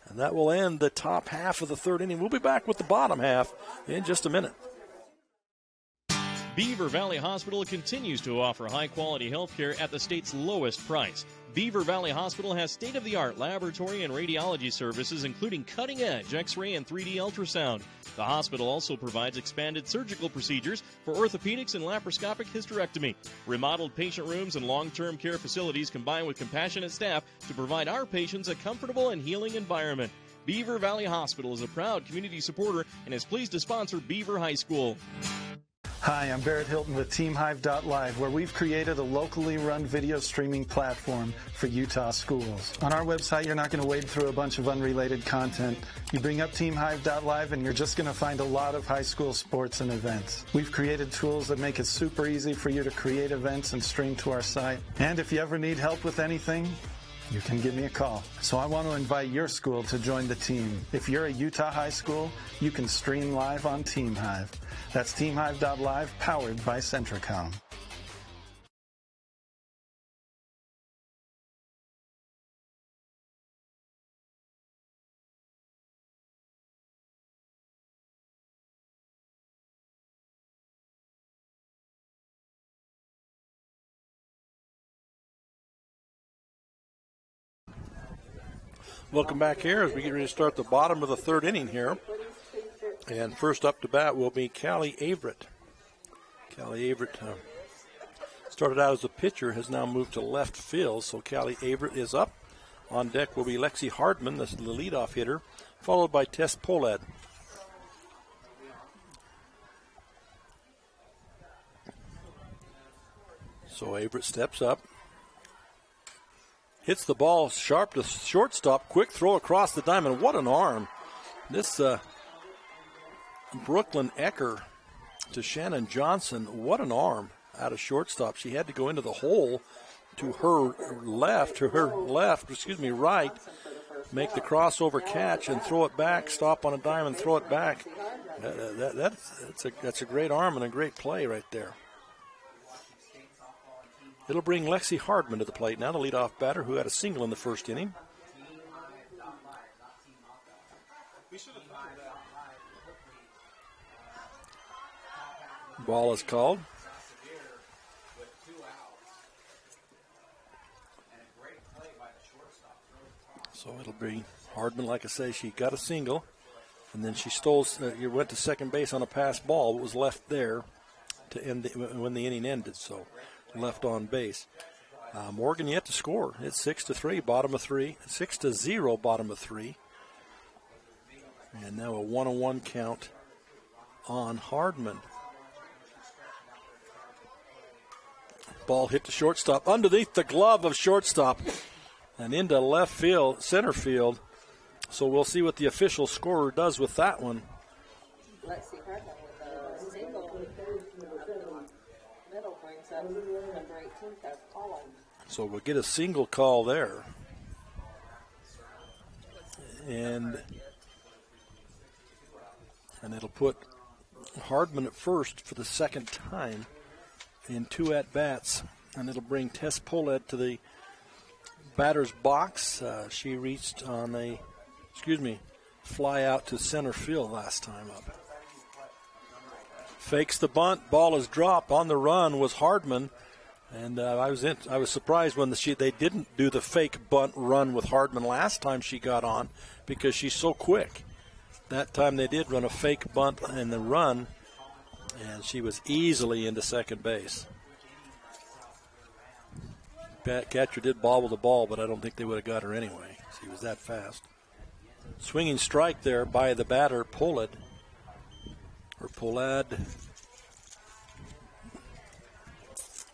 And that will end the top half of the third inning. We'll be back with the bottom half in just a minute. Beaver Valley Hospital continues to offer high-quality health care at the state's lowest price. Beaver Valley Hospital has state-of-the-art laboratory and radiology services, including cutting-edge X-ray and 3D ultrasound. The hospital also provides expanded surgical procedures for orthopedics and laparoscopic hysterectomy. Remodeled patient rooms and long-term care facilities combine with compassionate staff to provide our patients a comfortable and healing environment. Beaver Valley Hospital is a proud community supporter and is pleased to sponsor Beaver High School. Hi, I'm Barrett Hilton with TeamHive.live, where we've created a locally run video streaming platform for Utah schools. On our website, you're not going to wade through a bunch of unrelated content. You bring up TeamHive.live and you're just going to find a lot of high school sports and events. We've created tools that make it super easy for you to create events and stream to our site. And if you ever need help with anything, you can give me a call. So I want to invite your school to join the team. If you're a Utah high school, you can stream live on TeamHive. That's TeamHive.live, powered by Centricom. Welcome back here as we get ready to start the bottom of the third inning here. And first up to bat will be Callie Averett. Callie Averett started out as a pitcher, has now moved to left field. So Callie Averett is up. On deck will be Lexi Hardman, the leadoff hitter, followed by Tess Polad. So Averett steps up. Hits the ball sharp to shortstop. Quick throw across the diamond. What an arm. This Brooklyn Ecker to Shannon Johnson. What an arm out of shortstop. She had to go into the hole to her right, make the crossover catch and throw it back, stop on a dime and throw it back. That's a great arm and a great play right there. It'll bring Lexi Hardman to the plate now, the leadoff batter who had a single in the first inning. Ball is called. So it'll be Hardman, like I say, she got a single, and then she went to second base on a pass ball. It was left there to end when the inning ended, so left on base. Morgan yet to score. It's 6-3, bottom of 3. 6-0, bottom of 3. And now a 1-1 count on Hardman. Ball hit to shortstop, underneath the glove of shortstop, and into left field, center field. So we'll see what the official scorer does with that one. Let's see, Hardman with a single. Middle brings up number 18, that's Colin. So we'll get a single call there. And it'll put Hardman at first for the second time in 2 at-bats. And it'll bring Tess Poled to the batter's box. She reached on a, fly out to center field last time up. Fakes the bunt, ball is dropped. On the run was Hardman. And I was surprised when they didn't do the fake bunt run with Hardman last time she got on, because she's so quick. That time they did run a fake bunt in the run, and she was easily into second base. Catcher did bobble the ball, but I don't think they would have got her anyway. She was that fast. Swinging strike there by the batter, Polad.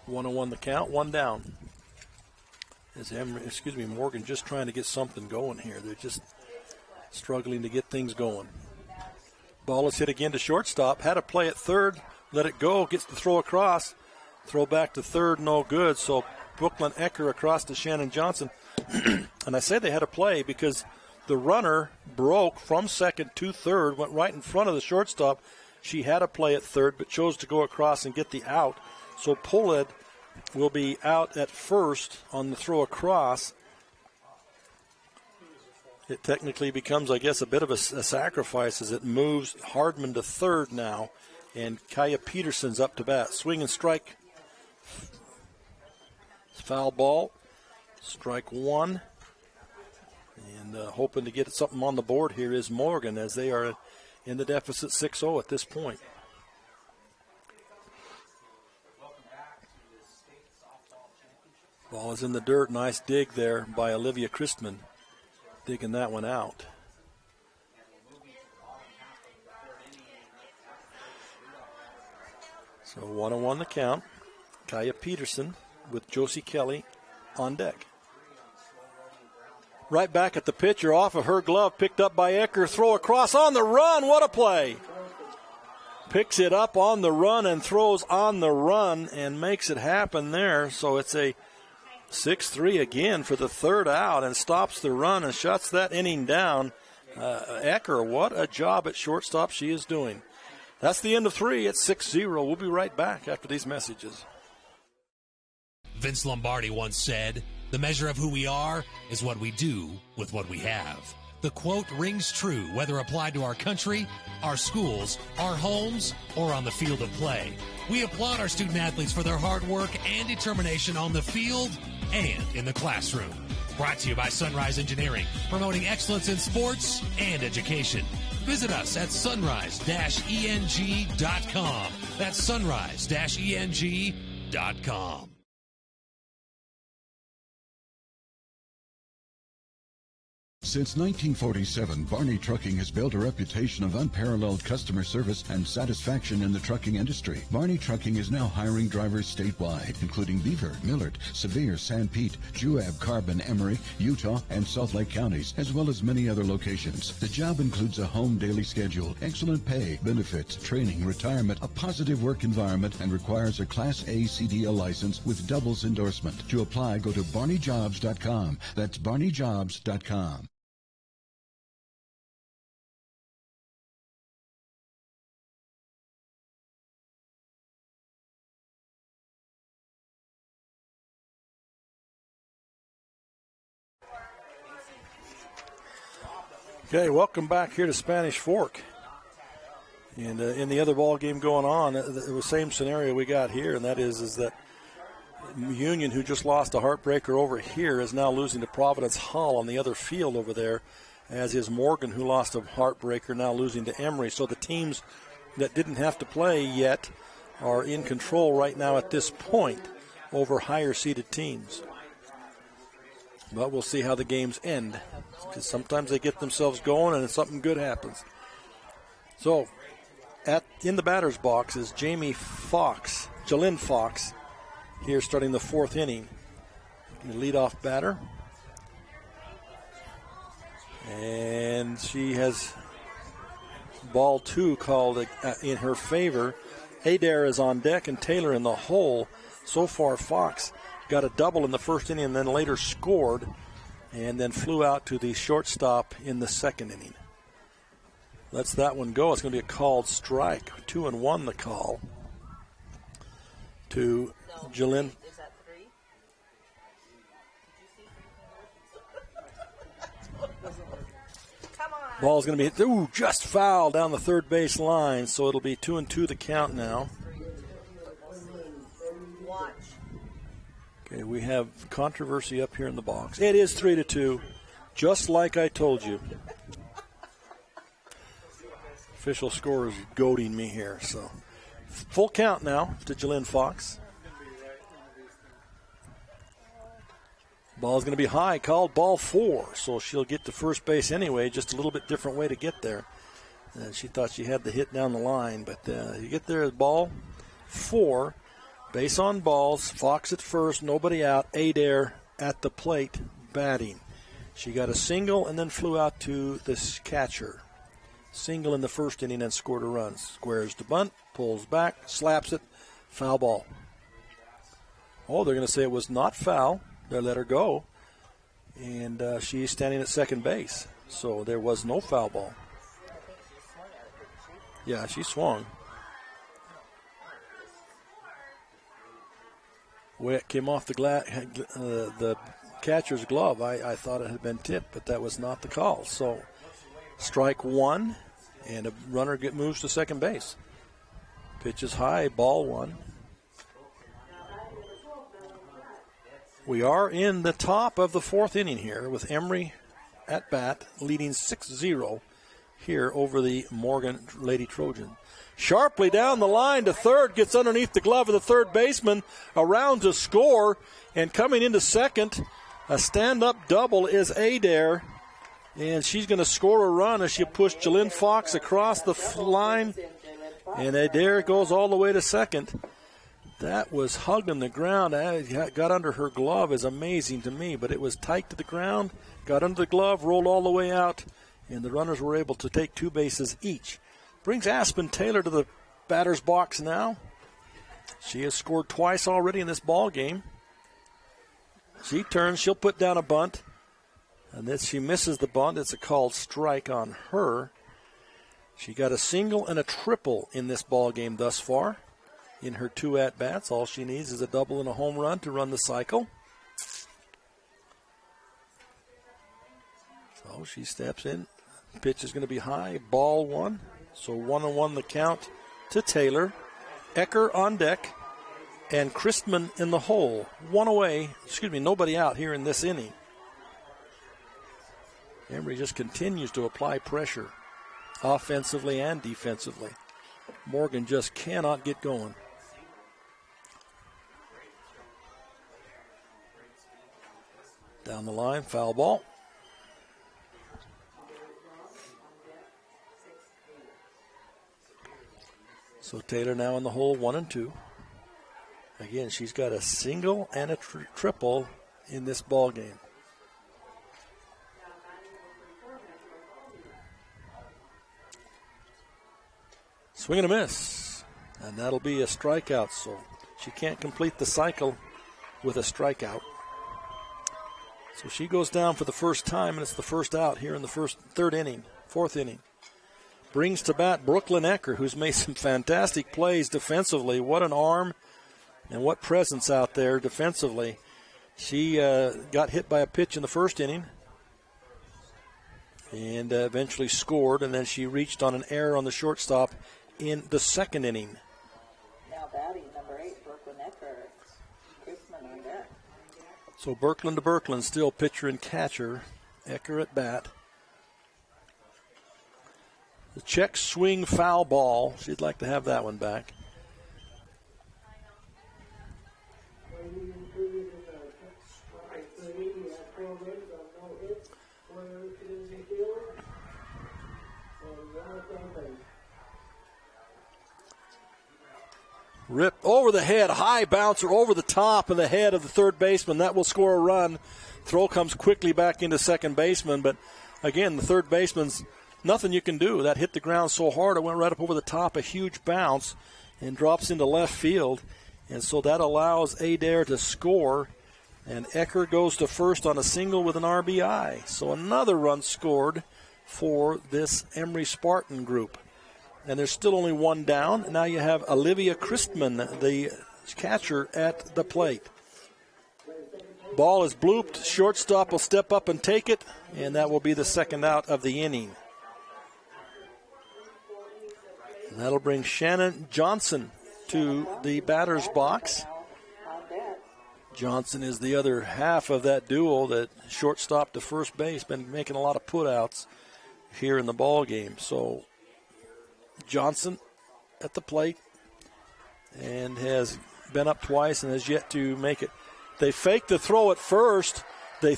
1-1 the count, 1 down. Morgan just trying to get something going here. They're just struggling to get things going. Ball is hit again to shortstop. Had a play at third, let it go, gets the throw across. Throw back to third, no good. So Brooklyn Ecker across to Shannon Johnson. And I say they had a play because the runner broke from second to third, went right in front of the shortstop. She had a play at third, but chose to go across and get the out. So Poled will be out at first on the throw across. It technically becomes, I guess, a bit of a sacrifice as it moves Hardman to third now. And Kaya Peterson's up to bat. Swing and strike. Foul ball. Strike 1. And hoping to get something on the board here is Morgan, as they are in the deficit 6-0 at this point. Ball is in the dirt. Nice dig there by Olivia Christman, digging that one out. So 1-1 the count. Kaya Peterson with Josie Kelly on deck. Right back at the pitcher, off of her glove, picked up by Ecker. Throw across on the run. What a play. Picks it up on the run and throws on the run and makes it happen there. So it's a 6-3 again for the third out, and stops the run and shuts that inning down. Ecker, what a job at shortstop she is doing. That's the end of 3. It's 6-0. We'll be right back after these messages. Vince Lombardi once said, "The measure of who we are is what we do with what we have." The quote rings true whether applied to our country, our schools, our homes, or on the field of play. We applaud our student athletes for their hard work and determination on the field and in the classroom. Brought to you by Sunrise Engineering, promoting excellence in sports and education. Visit us at sunrise-eng.com. That's sunrise-eng.com. Since 1947, Barney Trucking has built a reputation of unparalleled customer service and satisfaction in the trucking industry. Barney Trucking is now hiring drivers statewide, including Beaver, Millard, Sevier, San Pete, Juab, Carbon, Emery, Utah, and Salt Lake counties, as well as many other locations. The job includes a home daily schedule, excellent pay, benefits, training, retirement, a positive work environment, and requires a Class A CDL license with doubles endorsement. To apply, go to barneyjobs.com. That's barneyjobs.com. Okay, welcome back here to Spanish Fork. And in the other ball game going on, it was the same scenario we got here, and that is that Union, who just lost a heartbreaker over here, is now losing to Providence Hull on the other field over there, as is Morgan, who lost a heartbreaker, now losing to Emery. So the teams that didn't have to play yet are in control right now at this point over higher-seeded teams. But we'll see how the games end, because sometimes they get themselves going and something good happens. So in the batter's box is Jalynn Fox, here starting the fourth inning. The leadoff batter. And she has ball 2 called in her favor. Adair is on deck and Taylor in the hole. So far, Fox got a double in the first inning and then later scored and then flew out to the shortstop in the second inning. Lets that one go. It's going to be a called strike. 2-1 the call to Jalynn. Is that 3? Come on. Ball's going to be just foul down the third base line, so it'll be 2-2 the count now. Watch. Okay, we have controversy up here in the box. It is 3-2, just like I told you. Official score is goading me here, so full count now to Jalynn Fox. Ball's going to be high, called ball 4, so she'll get to first base anyway, just a little bit different way to get there. She thought she had the hit down the line, but you get there at ball 4, base on balls, Fox at first, nobody out, Adair at the plate batting. She got a single and then flew out to this catcher. Single in the first inning and scored a run. Squares to bunt, pulls back, slaps it, foul ball. Oh, they're going to say it was not foul. They let her go. And she's standing at second base. So there was no foul ball. Yeah, she swung. Way it came off the catcher's glove, I thought it had been tipped, but that was not the call. So strike 1, and a runner moves to second base. Pitch is high, ball 1. We are in the top of the fourth inning here with Emery at bat, leading 6-0 here over the Morgan Lady Trojan. Sharply down the line to third, gets underneath the glove of the third baseman, around to score, and coming into second, a stand-up double is Adair. And she's going to score a run as she pushed Jalynn Fox across the line. And Adair goes all the way to second. That was hugging the ground. Got under her glove is amazing to me, but it was tight to the ground. Got under the glove, rolled all the way out, and the runners were able to take 2 bases each. Brings Aspen Taylor to the batter's box now. She has scored twice already in this ball game. She turns. She'll put down a bunt. And then she misses the bunt. It's a called strike on her. She got a single and a triple in this ball game thus far. In her 2 at-bats, all she needs is a double and a home run to run the cycle. So she steps in. Pitch is going to be high. Ball 1. So 1-1 the count to Taylor. Ecker on deck. And Christman in the hole. Nobody out here in this inning. Emery just continues to apply pressure offensively and defensively. Morgan just cannot get going. Down the line, foul ball. So Taylor now in the hole, 1-2. Again, she's got a single and a triple in this ball game. Swing and a miss, and that'll be a strikeout, so she can't complete the cycle with a strikeout. So she goes down for the first time, and it's the first out here in the fourth inning. Brings to bat Brooklyn Ecker, who's made some fantastic plays defensively. What an arm and what presence out there defensively. She got hit by a pitch in the first inning and eventually scored, and then she reached on an error on the shortstop in the second inning. Now batting number 8, Brooklyn Ecker. Christman on that. So Birkeland to Birkeland, still pitcher and catcher. Ecker at bat. The check swing foul ball. She'd like to have that one back. Rip over the head, high bouncer over the top of the head of the third baseman. That will score a run. Throw comes quickly back into second baseman, but again, the third baseman's nothing you can do. That hit the ground so hard, it went right up over the top, a huge bounce, and drops into left field. And so that allows Adair to score, and Ecker goes to first on a single with an RBI. So another run scored for this Emery Spartan group. And there's still only one down. Now you have Olivia Christman, the catcher, at the plate. Ball is blooped. Shortstop will step up and take it, and that will be the second out of the inning. And that'll bring Shannon Johnson to the batter's box. Johnson is the other half of that duo, that shortstop to first base, been making a lot of putouts here in the ball game. So Johnson at the plate and has been up twice and has yet to make it. They faked the throw at first. They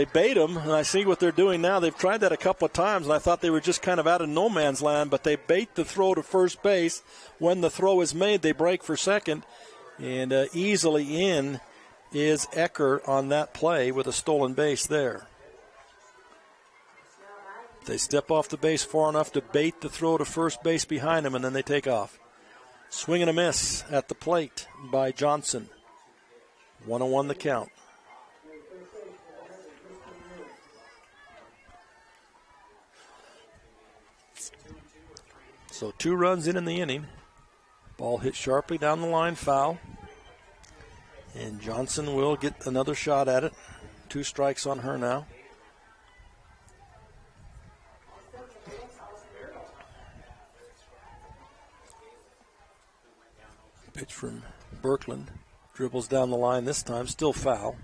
bait him, and I see what they're doing now. They've tried that a couple of times, and I thought they were just kind of out of no man's land, but they bait the throw to first base. When the throw is made, they break for second, and easily in is Ecker on that play with a stolen base there. They step off the base far enough to bait the throw to first base behind him, and then they take off. Swing and a miss at the plate by Johnson. 1-1 the count. So 2 runs in the inning. Ball hit sharply down the line, foul. And Johnson will get another shot at it. 2 strikes on her now. Pitch from Birkeland. Dribbles down the line this time, still foul.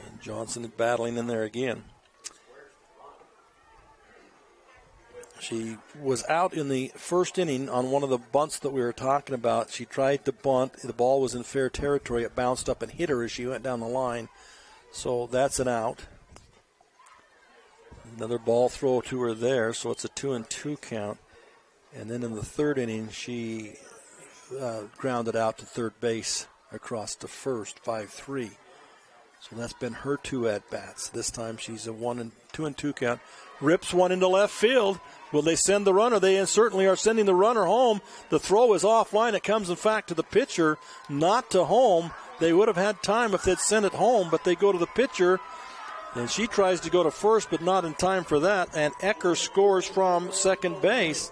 And Johnson battling in there again. She was out in the first inning on one of the bunts that we were talking about. She tried to bunt. The ball was in fair territory. It bounced up and hit her as she went down the line. So that's an out. Another ball throw to her there, so it's a 2-2 count. And then in the third inning, she grounded out to third base across to first, 5-3. So that's been her 2 at-bats. This time she's a 2-2 count. Rips one into left field. Will they send the runner? They certainly are sending the runner home. The throw is offline. It comes, in fact, to the pitcher, not to home. They would have had time if they'd sent it home, but they go to the pitcher, and she tries to go to first, but not in time for that. And Ecker scores from second base.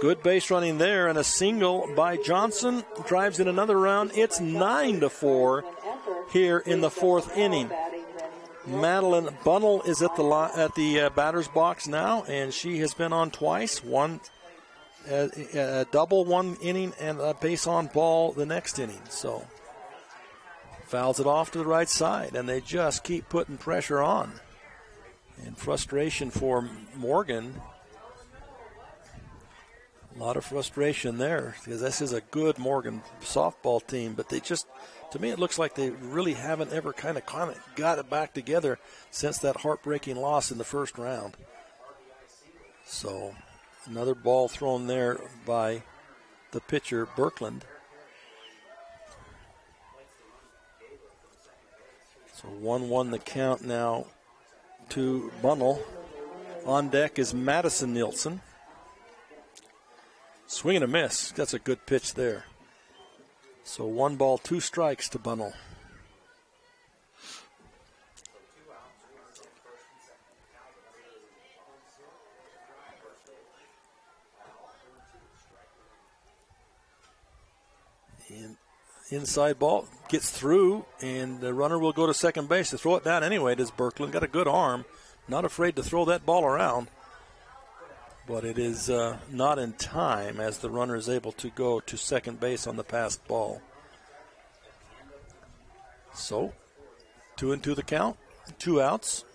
Good base running there, and a single by Johnson drives in another round. It's 9-4 here in the fourth inning. Madeline Bunnell is at the batter's box now, and she has been on twice. A double one inning and a base on ball the next inning. So fouls it off to the right side, and they just keep putting pressure on. And frustration for Morgan. A lot of frustration there, because this is a good Morgan softball team, but they just, to me, it looks like they really haven't ever kind of got it back together since that heartbreaking loss in the first round. So another ball thrown there by the pitcher, Birkeland. So 1-1 the count now to Bunnell. On deck is Madison Nielsen. Swing and a miss. That's a good pitch there. So 1 ball, 2 strikes to Bunnell. And inside ball gets through, and the runner will go to second base to throw it down anyway. Does Birkeland. Got a good arm. Not afraid to throw that ball around. But it is not in time as the runner is able to go to second base on the passed ball. So 2-2 the count, 2 outs.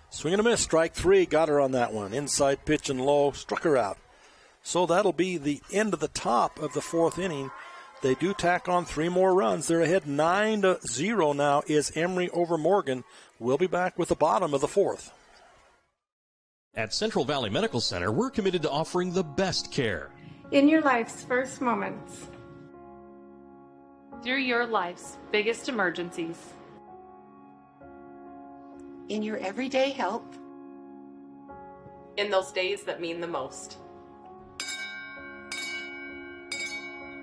Swing and a miss, strike 3, got her on that one. Inside pitch and low, struck her out. So that'll be the end of the top of the 4th inning. They do tack on 3 more runs. They're ahead 9-0 now is Emery over Morgan. We'll be back with the bottom of the 4th. At Central Valley Medical Center, we're committed to offering the best care. In your life's first moments. Through your life's biggest emergencies. In your everyday help. In those days that mean the most.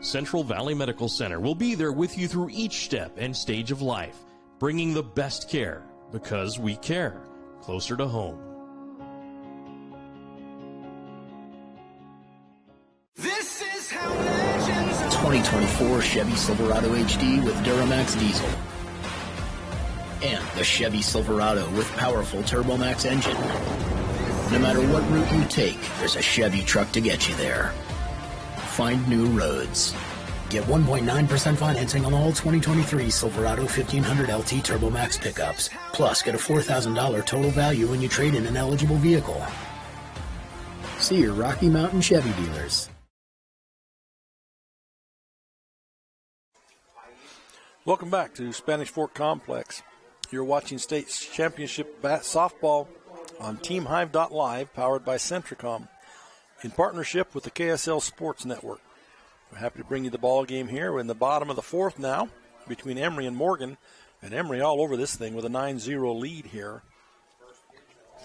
Central Valley Medical Center will be there with you through each step and stage of life, bringing the best care because we care, closer to home. This is how legends are. 2024 Chevy Silverado HD with Duramax diesel. And the Chevy Silverado with powerful TurboMax engine. No matter what route you take, there's a Chevy truck to get you there. Find new roads. Get 1.9% financing on all 2023 Silverado 1500 LT TurboMax pickups. Plus, get a $4,000 total value when you trade in an eligible vehicle. See your Rocky Mountain Chevy dealers. Welcome back to Spanish Fork Complex. You're watching State Championship softball on TeamHive.live, powered by Centricom, in partnership with the KSL Sports Network. We're happy to bring you the ball game here. We're in the bottom of the 4th now between Emery and Morgan, and Emery all over this thing with a 9-0 lead here.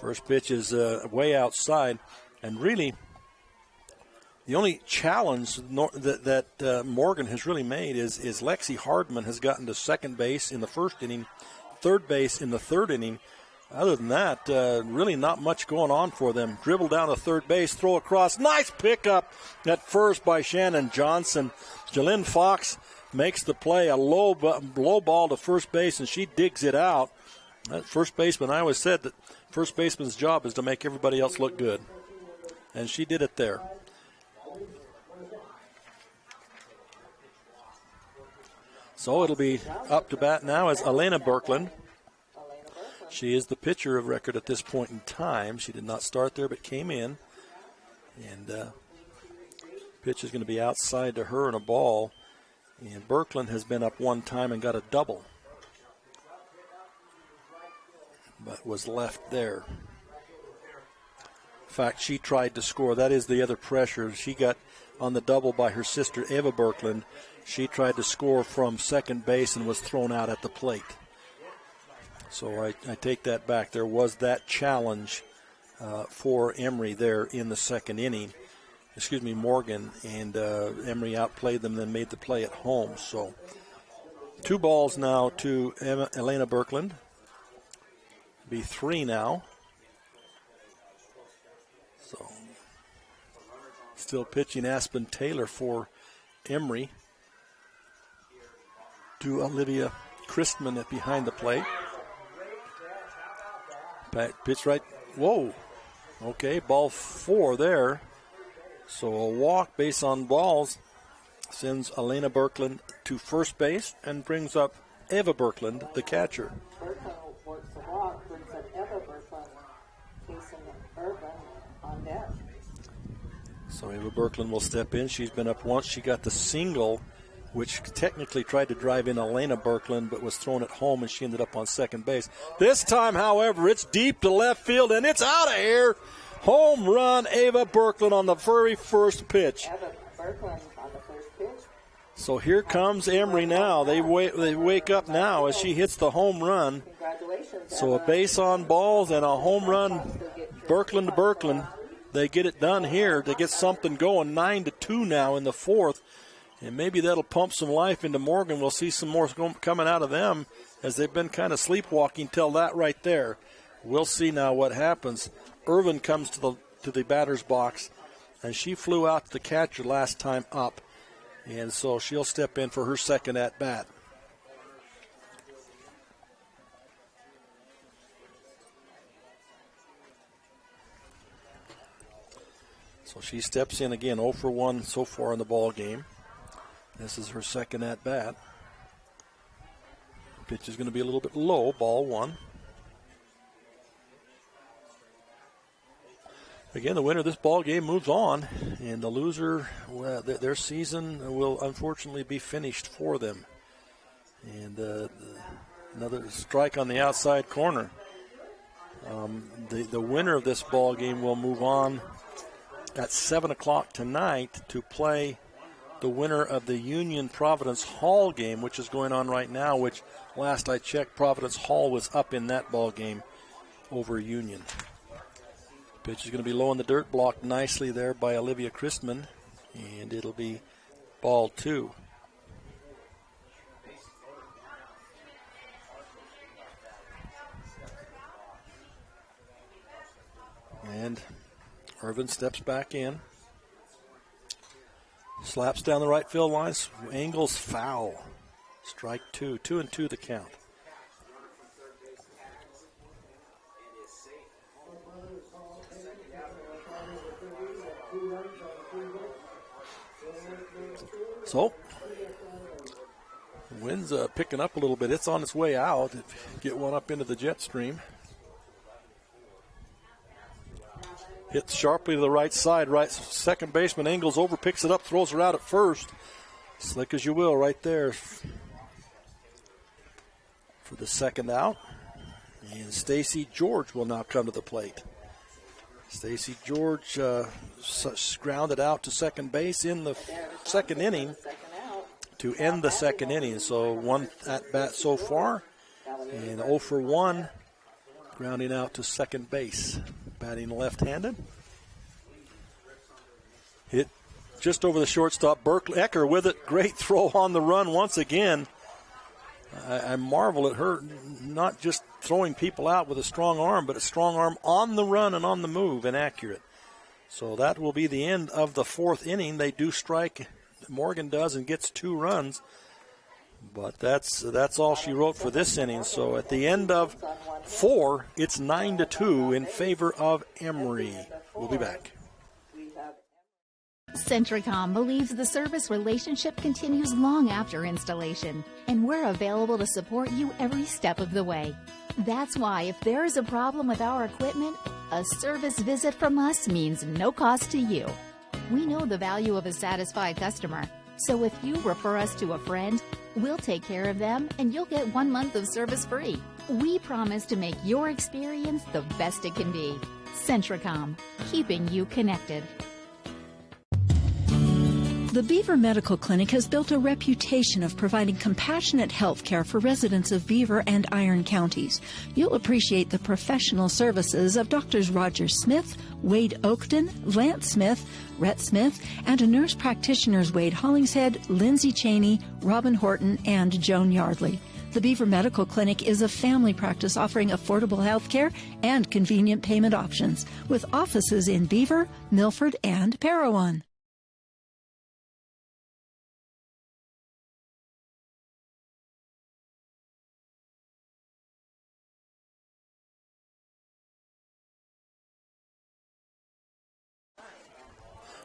First pitch is way outside, and really the only challenge that Morgan has really made is Lexi Hardman has gotten to second base in the 1st inning, third base in the 3rd inning. Other than that, really not much going on for them. Dribble down to third base, throw across. Nice pickup at first by Shannon Johnson. Jalynn Fox makes the play, a low ball to first base, and she digs it out. That first baseman, I always said that first baseman's job is to make everybody else look good. And she did it there. So it'll be up to bat now as Elena Birkland. She is the pitcher of record at this point in time. She did not start there but came in. And pitch is going to be outside to her and a ball. And Birkland has been up one time and got a double, but was left there. In fact, she tried to score. That is the other pressure. She got on the double by her sister, Eva Birkland. She tried to score from second base and was thrown out at the plate. So I take that back. There was that challenge for Emery there in the 2nd inning. Morgan, and Emery outplayed them, then made the play at home. So 2 balls now to Elena Birkland. Be 3 now. So still pitching Aspen Taylor for Emery. To Olivia Christman at behind the plate. Pitch right. Whoa. Okay, ball 4 there. So a walk, base on balls, sends Elena Birkland to first base and brings up Eva Birkland, the catcher. Birkland works the walk, brings up Eva Birkland, facing Irvin on deck. So Eva Birkland will step in. She's been up once. She got the single, which technically tried to drive in Elena Birkland, but was thrown at home, and she ended up on second base. This time, however, it's deep to left field, and it's out of here. Home run, Eva Birkland on the very first pitch. Eva Birkland on the first pitch. So here comes Emery now. They wake up now as she hits the home run. Congratulations. So a base on balls and a home run, Birkland to Birkland. They get it done here. They get something going, 9-2 now in the 4th. And maybe that'll pump some life into Morgan. We'll see some more coming out of them as they've been kind of sleepwalking till that right there. We'll see now what happens. Irvin comes to the batter's box, and she flew out to the catcher last time up. And so she'll step in for her second at-bat. So she steps in again, 0 for 1 so far in the ball game. This is her second at-bat. Pitch is going to be a little bit low, ball one. Again, the winner of this ball game moves on, and the loser, well, their season will unfortunately be finished for them. And another strike on the outside corner. The winner of this ball game will move on at 7 o'clock tonight to play the winner of the Union Providence Hall game, which is going on right now, which last I checked, Providence Hall was up in that ball game over Union. Pitch is going to be low in the dirt, blocked nicely there by Olivia Christman, and it'll be ball two. And Irvin steps back in. Slaps down the right field line, angles foul. Strike two, 2-2 the count. So, wind's picking up a little bit. It's on its way out. Get one up into the jet stream. Hits sharply to the right side. Right second baseman angles over, picks it up, throws her out at first. Slick as you will right there for the second out. And Stacy George will now come to the plate. Stacy George grounded out to second base in the second inning to end the second inning. So one at bat so far, and 0 for 1, grounding out to second base. Batting left-handed. Hit just over the shortstop. Ecker with it. Great throw on the run once again. I marvel at her not just throwing people out with a strong arm, but a strong arm on the run and on the move and accurate. So that will be the end of the fourth inning. They do strike, Morgan does, and gets 2 runs. But that's all she wrote for this inning. So at the end of 4, it's 9-2 in favor of Emery. We'll be back. Centricom believes the service relationship continues long after installation, and we're available to support you every step of the way. That's why if there is a problem with our equipment, a service visit from us means no cost to you. We know the value of a satisfied customer, so if you refer us to a friend, we'll take care of them and you'll get 1 month of service free. We promise to make your experience the best it can be. Centricom, keeping you connected. The Beaver Medical Clinic has built a reputation of providing compassionate health care for residents of Beaver and Iron counties. You'll appreciate the professional services of Drs. Roger Smith, Wade Oakton, Lance Smith, Rhett Smith, and nurse practitioners Wade Hollingshead, Lindsay Cheney, Robin Horton, and Joan Yardley. The Beaver Medical Clinic is a family practice offering affordable health care and convenient payment options, with offices in Beaver, Milford, and Parowan.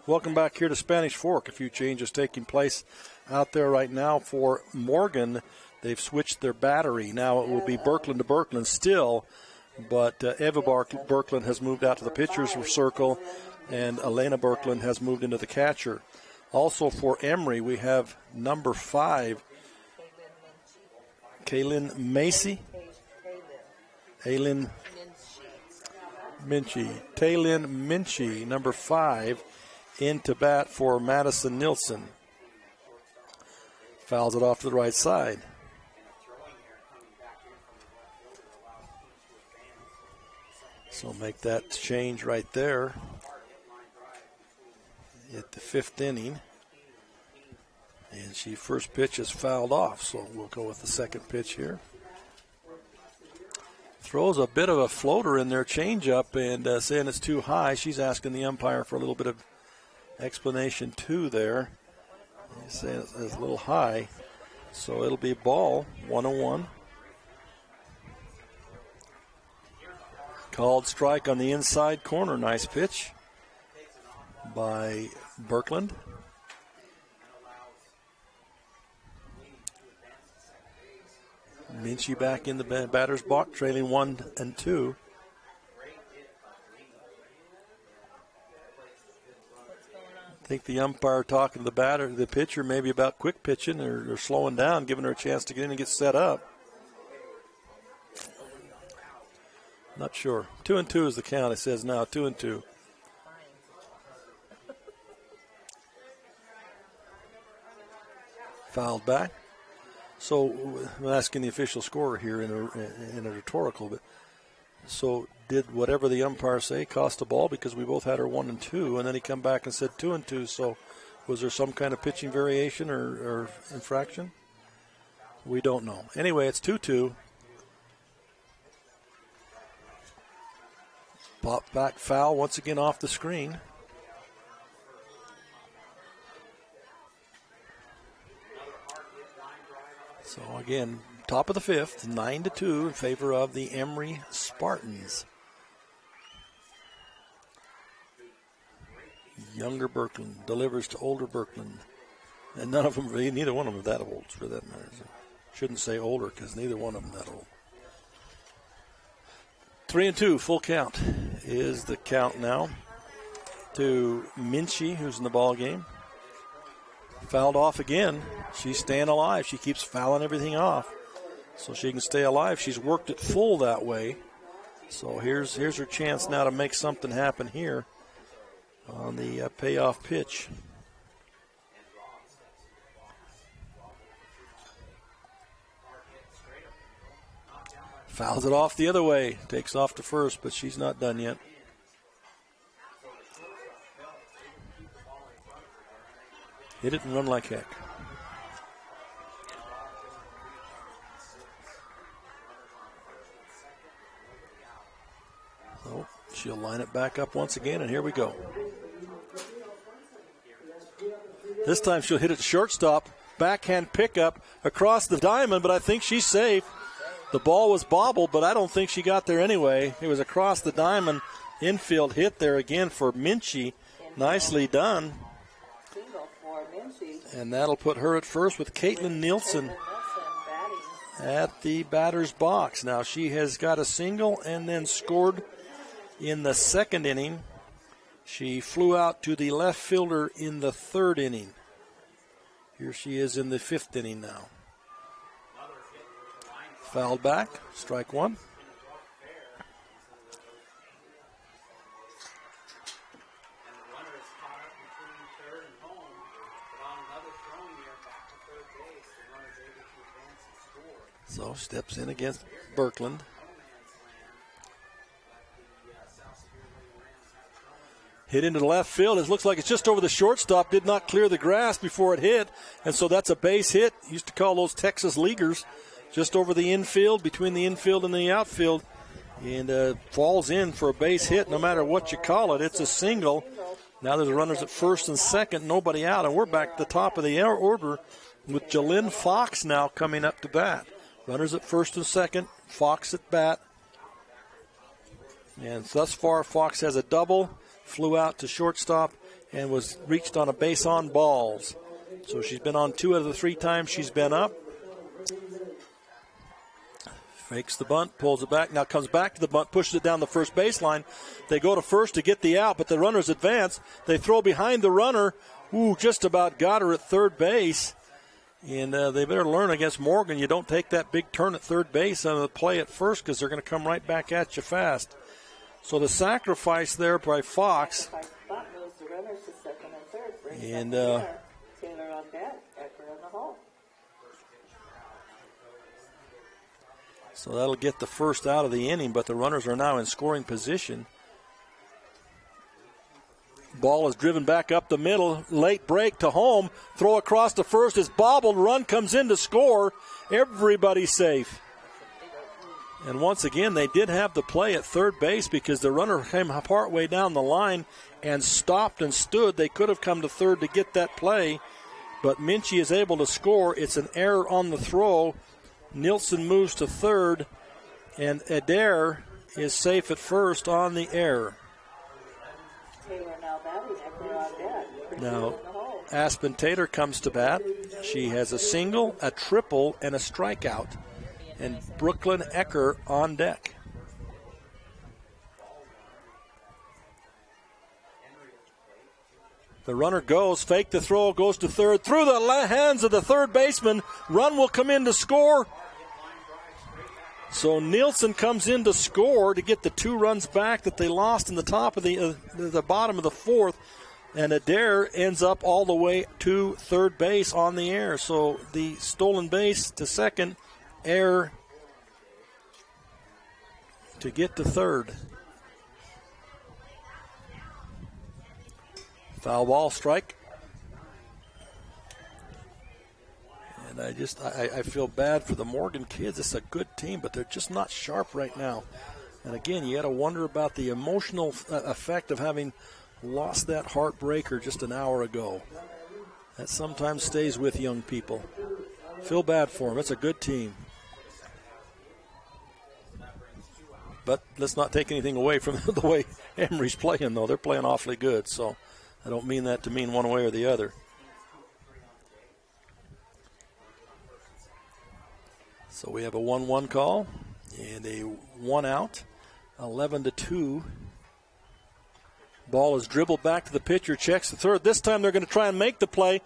Welcome back here to Spanish Fork. A few changes taking place out there right now for Morgan. They've switched their battery. Now it will be Birkeland to Birkeland still, but Eva Birkeland has moved out to the pitcher's circle, and Elena Birkeland has moved into the catcher. Also for Emery, we have number 5, Kaylin Macy. Taylin Minchie, number 5, into bat for Madison Nilsson. Fouls it off to the right side. So make that change right there at the 5th inning. And she first pitch is fouled off, so we'll go with the second pitch here. Throws a bit of a floater in there, changeup, and saying it's too high. She's asking the umpire for a little bit of explanation too there. He's saying it's a little high, so it'll be ball 1-1. Called strike on the inside corner. Nice pitch by Birkeland. Minchie back in the batter's box, trailing 1-2. I think the umpire talking to the pitcher, maybe about quick pitching or slowing down, giving her a chance to get in and get set up. Not sure. 2-2 is the count. It says now 2-2. Fouled back. So I'm asking the official scorer here in a rhetorical, but so did whatever the umpire say cost the ball because we both had her 1-2, and then he come back and said 2-2. So was there some kind of pitching variation or infraction? We don't know. Anyway, it's 2-2. Pop back foul once again off the screen. So again, top of the fifth, 9-2 in favor of the Emery Spartans. Younger Birkeland delivers to older Birkeland. And none of them, neither one of them are that old for that matter. Shouldn't say older because neither one of them that old. 3-2, full count is the count now to Minchie, who's in the ball game. Fouled off again. She's staying alive. She keeps fouling everything off so she can stay alive. She's worked it full that way. So here's her chance now to make something happen here on the payoff pitch. Fouls it off the other way. Takes off to first, but she's not done yet. Hit it and run like heck. So she'll line it back up once again, and here we go. This time she'll hit it shortstop. Backhand pickup across the diamond, but I think she's safe. The ball was bobbled, but I don't think she got there anyway. It was across the diamond. Infield hit there again for Minchie. Nicely done. And that'll put her at first with Caitlin Nielsen at the batter's box. Now she has got a single and then scored in the second inning. She flew out to the left fielder in the third inning. Here she is in the fifth inning now. Fouled back, strike one. So steps in against Birkeland. Hit into the left field. It looks like it's just over the shortstop. Did not clear the grass before it hit. And so that's a base hit. Used to call those Texas Leaguers. Just over the infield, between the infield and the outfield. And falls in for a base hit no matter what you call it. It's a single. Now there's runners at first and second. Nobody out. And we're back to the top of the order with Jalynn Fox now coming up to bat. Runners at first and second. Fox at bat. And thus far, Fox has a double. Flew out to shortstop and was reached on a base on balls. So she's been on 2 out of the 3 times she's been up. Fakes the bunt, pulls it back, now comes back to the bunt, pushes it down the first baseline. They go to first to get the out, but the runners advance. They throw behind the runner. Ooh, just about got her at third base. And they better learn against Morgan. You don't take that big turn at third base on the play at first because they're going to come right back at you fast. So the sacrifice there by Fox. And Taylor on that, Ecker on the hole. So that'll get the first out of the inning, but the runners are now in scoring position. Ball is driven back up the middle. Late break to home. Throw across to first is bobbled. Run comes in to score. Everybody's safe. And once again, they did have the play at third base because the runner came partway down the line and stopped and stood. They could have come to third to get that play, but Minchie is able to score. It's an error on the throw. Nielsen moves to third, and Adair is safe at first on the error. Now, Aspen Taylor comes to bat. She has a single, a triple, and a strikeout and Brooklyn Ecker on deck. The runner goes, fake the throw, goes to third, through the hands of the third baseman. Run will come in to score. So Nielsen comes in to score to get the 2 runs back that they lost in the top of the bottom of the fourth. And Adair ends up all the way to third base on the air. So the stolen base to second, error to get to third. Foul ball, strike. And I feel bad for the Morgan kids. It's a good team, but they're just not sharp right now. And again, you got to wonder about the emotional effect of having lost that heartbreaker just an hour ago. That sometimes stays with young people. Feel bad for them. It's a good team. But let's not take anything away from the way Emery's playing, though. They're playing awfully good, so I don't mean that to mean one way or the other. So we have a 1-1 call and a 1 out, 11-2. Ball is dribbled back to the pitcher, checks the third. This time they're going to try and make the play,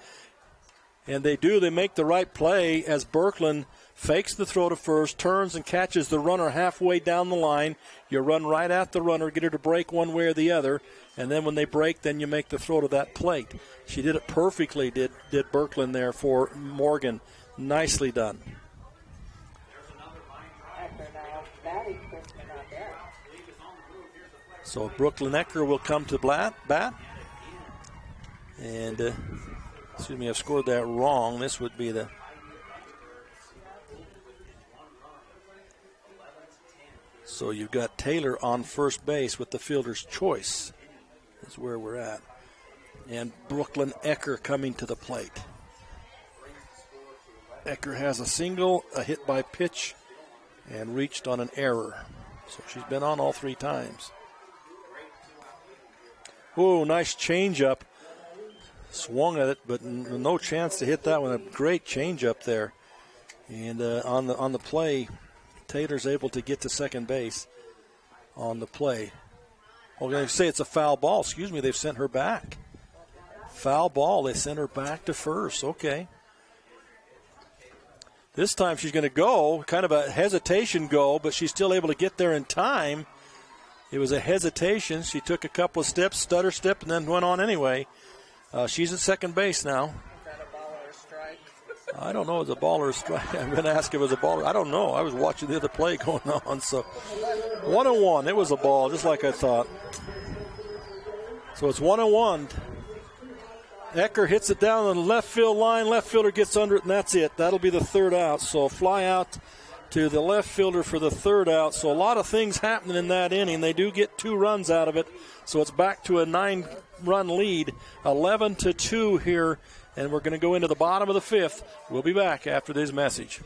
and they do. They make the right play as Birkeland fakes the throw to first, turns and catches the runner halfway down the line. You run right at the runner, get her to break one way or the other, and then when they break, then you make the throw to that plate. She did it perfectly, did Birkeland there for Morgan. Nicely done. So Brooklyn Ecker will come to bat. And, excuse me, I've scored that wrong. This would be the... So you've got Taylor on first base with the fielder's choice. Is where we're at. And Brooklyn Ecker coming to the plate. Ecker has a single, a hit by pitch, and reached on an error. So she's been on all 3 times. Oh, nice changeup. Swung at it, but no chance to hit that one. A great changeup there. And on the play, Taylor's able to get to second base on the play. Oh, they say it's a foul ball. Excuse me, they've sent her back. Foul ball, they sent her back to first. Okay. This time she's going to go, kind of a hesitation go, but she's still able to get there in time. It was a hesitation. She took a couple of steps, stutter step, and then went on anyway. She's at second base now. Is that a ball or a strike? I don't know if it's a ball or a strike. I'm going to ask if it was a ball. I don't know. I was watching the other play going on. So 1-1. It was a ball, just like I thought. So it's 1-1. Ecker hits it down on the left field line. Left fielder gets under it, and that's it. That'll be the third out. So fly out to the left fielder for the third out. So a lot of things happening in that inning. They do get 2 runs out of it. So it's back to a 9-run lead, 11-2 here. And we're going to go into the bottom of the 5th. We'll be back after this message.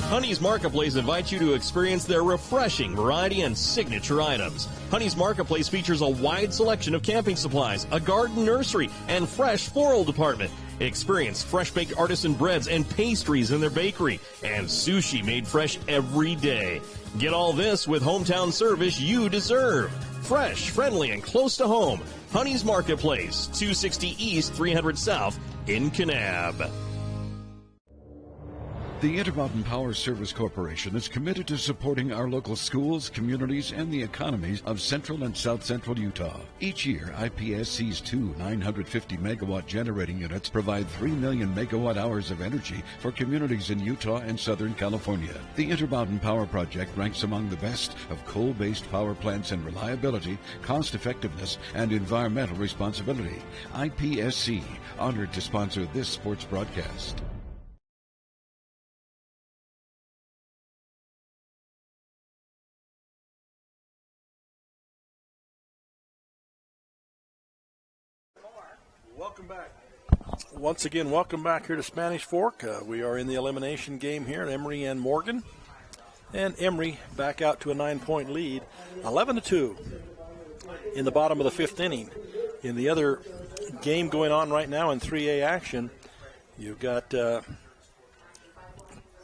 Honey's Marketplace invites you to experience their refreshing variety and signature items. Honey's Marketplace features a wide selection of camping supplies, a garden nursery, and fresh floral department. Experience fresh-baked artisan breads and pastries in their bakery, and sushi made fresh every day. Get all this with hometown service you deserve. Fresh, friendly, and close to home. Honey's Marketplace, 260 East, 300 South in Kanab. The Intermountain Power Service Corporation is committed to supporting our local schools, communities, and the economies of central and south central Utah. Each year, IPSC's 2 950-megawatt generating units provide 3 million megawatt hours of energy for communities in Utah and Southern California. The Intermountain Power Project ranks among the best of coal-based power plants in reliability, cost-effectiveness, and environmental responsibility. IPSC, honored to sponsor this sports broadcast. Welcome back. Once again, welcome back here to Spanish Fork. We are in the elimination game here at Emery and Morgan. And Emery back out to a 9-point lead, 11-2 in the bottom of the 5th inning. In the other game going on right now in 3A action, you've got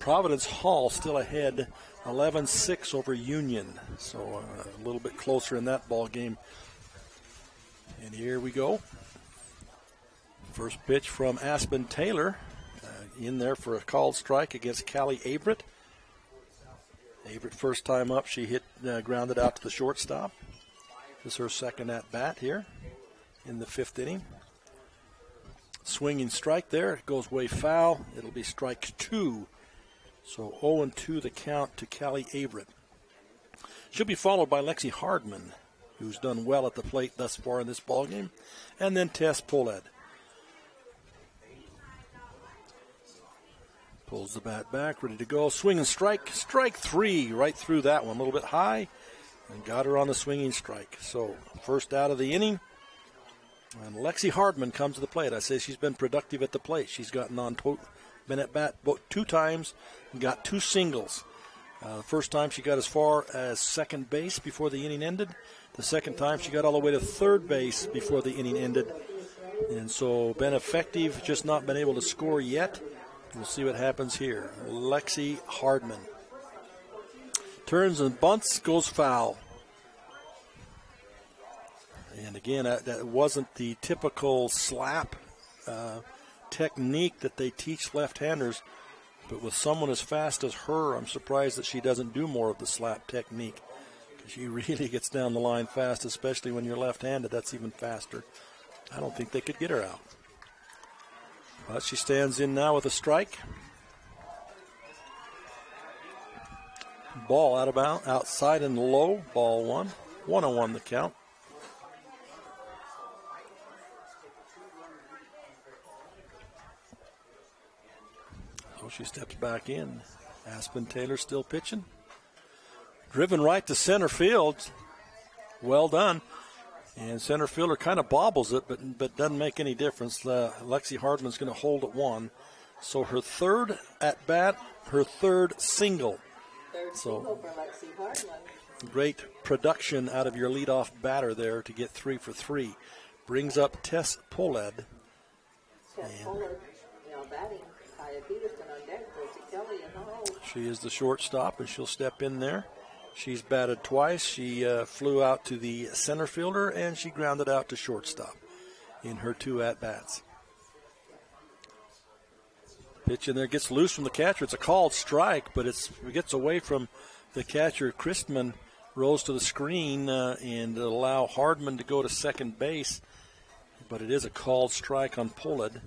Providence Hall still ahead, 11-6 over Union. So a little bit closer in that ball game. And here we go. First pitch from Aspen Taylor. In there for a called strike against Callie Averett. Averett, first time up, she hit, grounded out to the shortstop. This is her second at bat here in the 5th inning. Swinging strike there. It goes way foul. It'll be strike 2. So 0-2 the count to Callie Averett. She'll be followed by Lexi Hardman, who's done well at the plate thus far in this ballgame, and then Tess Poled. Pulls the bat back, ready to go. Swing and strike. Strike 3 right through that one. A little bit high, and got her on the swinging strike. So first out of the inning. And Lexi Hardman comes to the plate. I say she's been productive at the plate. She's gotten on, been at bat 2 times and got 2 singles. The first time she got as far as second base before the inning ended. The second time she got all the way to third base before the inning ended. And so been effective, just not been able to score yet. We'll see what happens here. Lexi Hardman. Turns and bunts, goes foul. And again, that wasn't the typical slap technique that they teach left-handers. But with someone as fast as her, I'm surprised that she doesn't do more of the slap technique. Because she really gets down the line fast, especially when you're left-handed. That's even faster. I don't think they could get her out. But she stands in now with a strike. Ball out of bounds, outside and low. Ball 1. 1-1 the count. So she steps back in. Aspen Taylor still pitching. Driven right to center field. Well done. And center fielder kind of bobbles it, but doesn't make any difference. Lexi Hardman's going to hold at 1. So her third at bat, her third single. Single for Lexi Hardman. Great production out of your leadoff batter there to get 3 for 3. Brings up Tess Poled. Tess Poled, batting. Kaya Peterson on deck. Kelly in the hole. She is the shortstop, and she'll step in there. She's batted twice. She flew out to the center fielder, and she grounded out to shortstop in her 2 at-bats. Pitch in there gets loose from the catcher. It's a called strike, but it gets away from the catcher. Christman rolls to the screen and allow Hardman to go to second base, but it is a called strike on Poled.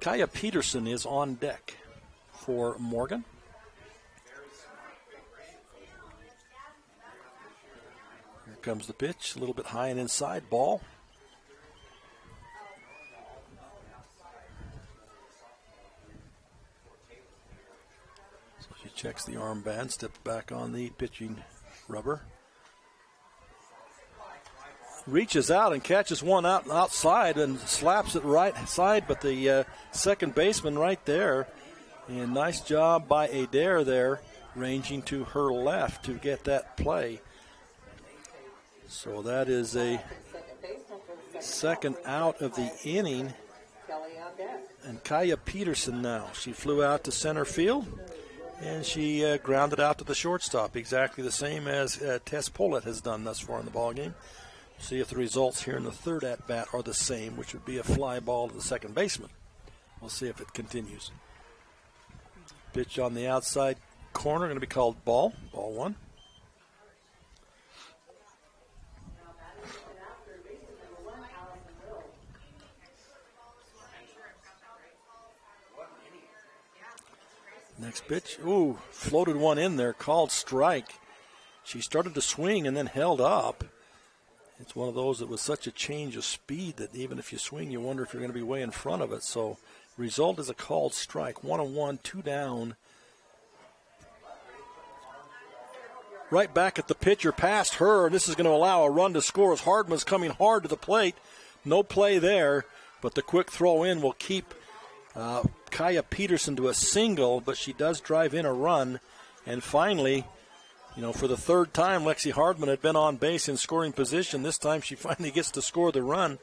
Kaya Peterson is on deck for Morgan. Comes the pitch, a little bit high and inside, ball. So she checks the armband, steps back on the pitching rubber. Reaches out and catches one outside and slaps it right side, but the second baseman right there. And nice job by Adair there, ranging to her left to get that play. So that is a second out of the inning. And Kaya Peterson now. She flew out to center field, and she grounded out to the shortstop, exactly the same as Tess Poled has done thus far in the ballgame. See if the results here in the third at-bat are the same, which would be a fly ball to the second baseman. We'll see if it continues. Pitch on the outside corner, going to be called ball. Ball 1. Next pitch. Ooh, floated one in there, called strike. She started to swing and then held up. It's one of those that was such a change of speed that even if you swing, you wonder if you're going to be way in front of it. So result is a called strike. 1-1, 2 down. Right back at the pitcher, past her, and this is going to allow a run to score as Hardman's coming hard to the plate. No play there, but the quick throw in will keep Kaya Peterson to a single, but she does drive in a run. And finally, for the third time, Lexi Hardman had been on base in scoring position. This time she finally gets to score the run.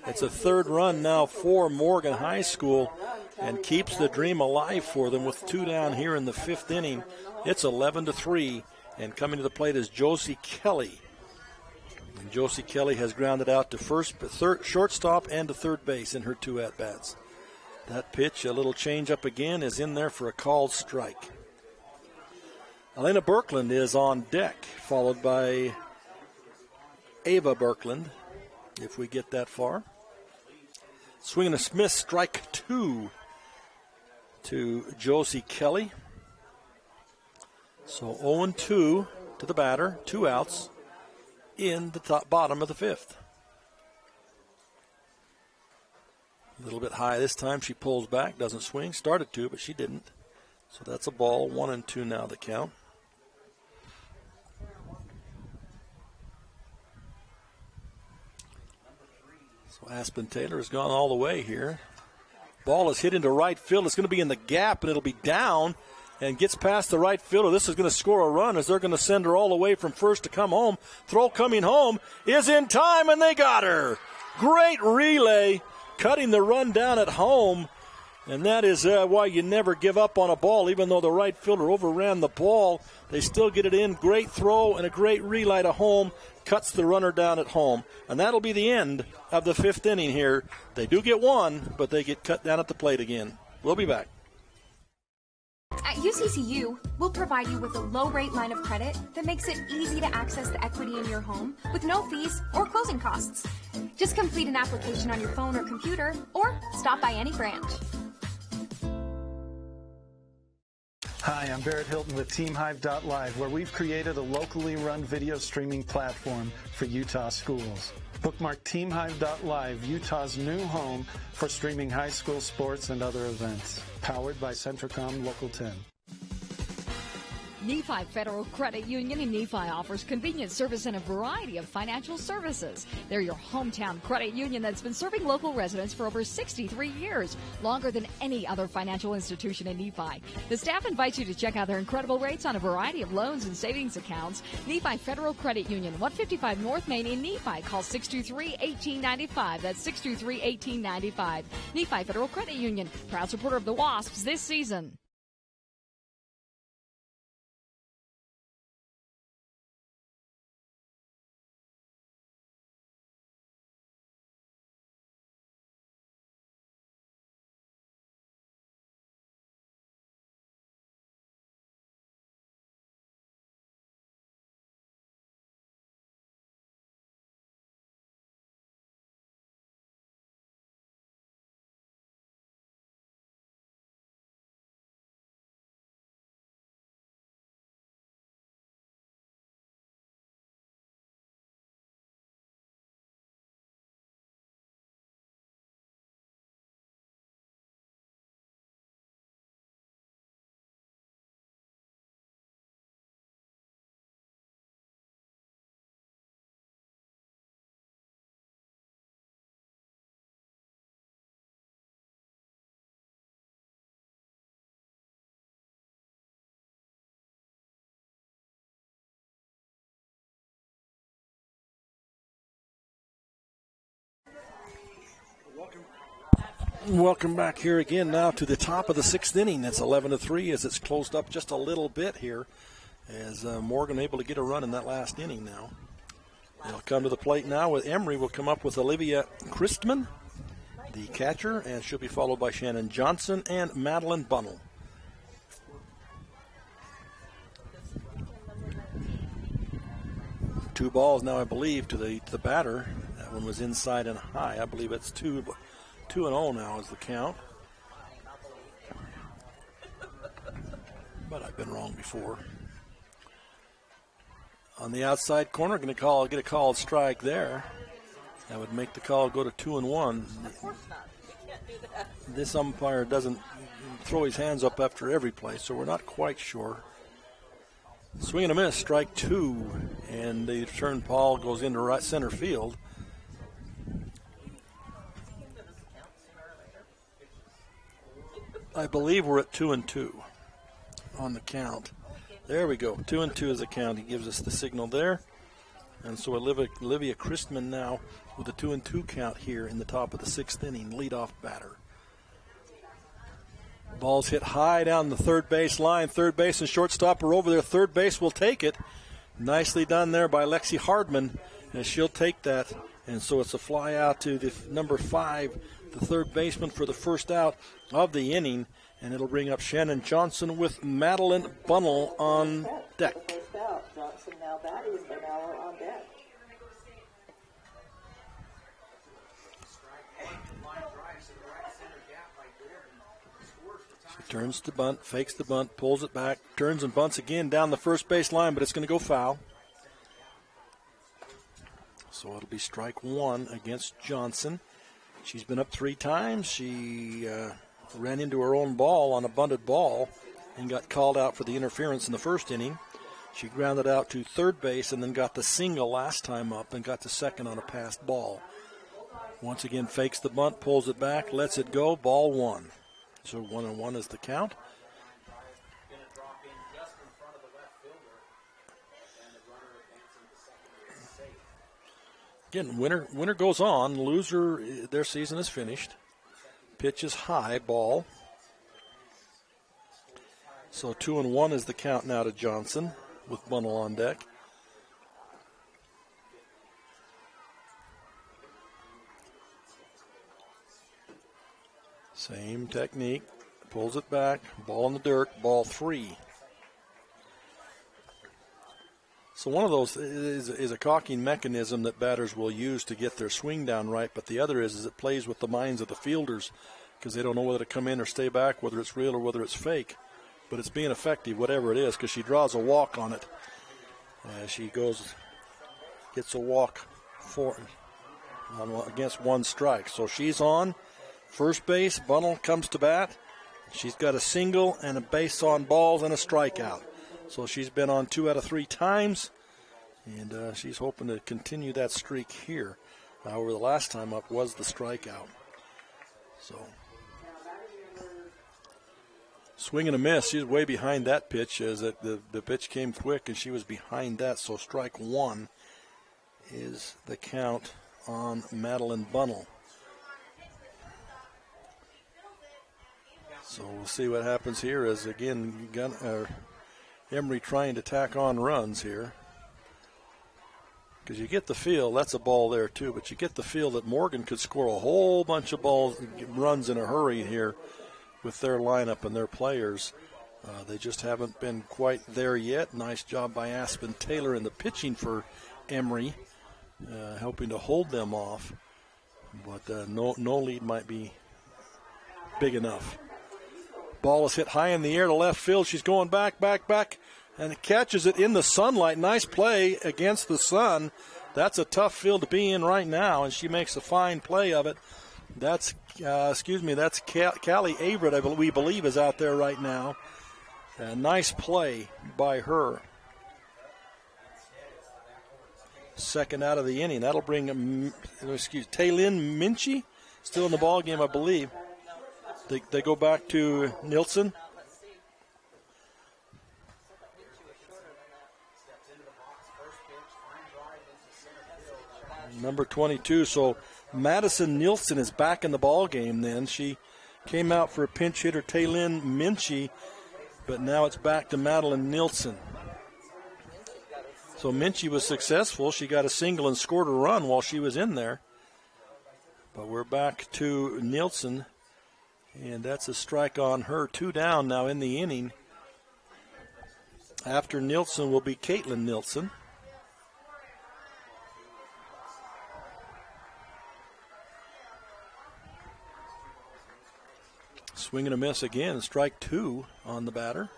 It's a third run now for Morgan High School. and keeps the dream alive for them with 2 down here in the 5th inning. It's 11-3, and coming to the plate is Josie Kelly. And Josie Kelly has grounded out to shortstop and to third base in her 2 at-bats. That pitch, a little change up again, is in there for a called strike. Elena Birkland is on deck, followed by Ava Birkland, if we get that far. Swinging a Smith, strike 2 to Josie Kelly. So 0-2 to the batter, 2 outs in the bottom of the 5th. A little bit high this time. She pulls back, doesn't swing. Started to, but she didn't. So that's a ball. 1-2 now the count. So Aspen Taylor has gone all the way here. Ball is hit into right field. It's going to be in the gap, and it'll be down and gets past the right fielder. This is going to score a run as they're going to send her all the way from first to come home. Throw coming home is in time, and they got her. Great relay, cutting the run down at home. And that is why you never give up on a ball. Even though the right fielder overran the ball, they still get it in. Great throw and a great relay to home. Cuts the runner down at home. And that'll be the end of the 5th inning here. They do get 1, but they get cut down at the plate again. We'll be back. At UCCU, we'll provide you with a low-rate line of credit that makes it easy to access the equity in your home with no fees or closing costs. Just complete an application on your phone or computer, or stop by any branch. Hi, I'm Barrett Hilton with TeamHive.live, where we've created a locally run video streaming platform for Utah schools. Bookmark TeamHive.live, Utah's new home for streaming high school sports and other events. Powered by Centricom Local 10. Nephi Federal Credit Union in Nephi offers convenient service and a variety of financial services. They're your hometown credit union that's been serving local residents for over 63 years, longer than any other financial institution in Nephi. The staff invites you to check out their incredible rates on a variety of loans and savings accounts. Nephi Federal Credit Union, 155 North Main in Nephi. Call 623-1895. That's 623-1895. Nephi Federal Credit Union, proud supporter of the Wasps this season. Welcome back here again now to the top of the 6th inning. It's 11-3 as it's closed up just a little bit here as Morgan able to get a run in that last inning now. They'll come to the plate now with Emery. Will come up with Olivia Christman, the catcher, and she'll be followed by Shannon Johnson and Madeline Bunnell. Two balls now, I believe, to the batter. That one was inside and high. I believe it's 2-0 now is the count. But I've been wrong before. On the outside corner, going to get a called strike there. That would make the call go to 2-1. Of course not. You can't do that. This umpire doesn't throw his hands up after every play, so we're not quite sure. Swing and a miss, strike 2, and the return ball goes into right center field. I believe we're at 2-2 on the count. There we go. 2-2 is the count. He gives us the signal there. And so Olivia Christman now with a 2-2 count here in the top of the 6th inning, leadoff batter. Ball's hit high down the third base line. Third base and shortstop are over there. Third base will take it. Nicely done there by Lexi Hardman, and she'll take that. And so it's a fly out to the number 5, the third baseman, for the first out of the inning. And it'll bring up Shannon Johnson with Madeline Bunnell on deck. Johnson now batting, but now we're on deck. She turns to bunt, fakes the bunt, pulls it back, turns and bunts again down the first base line, but it's going to go foul. So it'll be strike 1 against Johnson. She's been up 3 times. She ran into her own ball on a bunted ball and got called out for the interference in the first inning. She grounded out to third base and then got the single last time up and got to second on a passed ball. Once again, fakes the bunt, pulls it back, lets it go, ball 1. So 1-1 is the count. Again, winner goes on. Loser, their season is finished. Pitch is high, ball. So 2-1 is the count now to Johnson with Bunnell on deck. Same technique. Pulls it back. Ball in the dirt. Ball 3. So one of those is a caulking mechanism that batters will use to get their swing down right, but the other is it plays with the minds of the fielders because they don't know whether to come in or stay back, whether it's real or whether it's fake. But it's being effective, whatever it is, because she draws a walk on it. She gets a walk against 1 strike. So she's on first base. Bunnell comes to bat. She's got a single and a base on balls and a strikeout. So she's been on 2 out of 3 times, and she's hoping to continue that streak here. However, the last time up was the strikeout. So swing and a miss. She's way behind that pitch as the pitch came quick, and she was behind that. So strike 1 is the count on Madeline Bunnell. So we'll see what happens here as, again, Emery trying to tack on runs here. Because you get the feel, that's a ball there too, but you get the feel that Morgan could score a whole bunch of runs in a hurry here with their lineup and their players. They just haven't been quite there yet. Nice job by Aspen Taylor in the pitching for Emery, helping to hold them off. But no lead might be big enough. Ball is hit high in the air to left field. She's going back, and it catches it in the sunlight. Nice play against the sun. That's a tough field to be in right now, and she makes a fine play of it. That's Callie Averett, we believe, is out there right now. A nice play by her. Second out of the inning. That'll bring Taylin Minchie, still in the ball game, I believe. They go back to Nilsson. Number 22. So Madison Nilsson is back in the ball game then. She came out for a pinch hitter, Taylin Minchie, but now it's back to Madeline Nilsson. So Minchie was successful. She got a single and scored a run while she was in there. But we're back to Nilsson. And that's a strike on her. 2 down now in the inning. After Nilsson will be Caitlin Nilsson. Swing and a miss again. Strike 2 on the batter.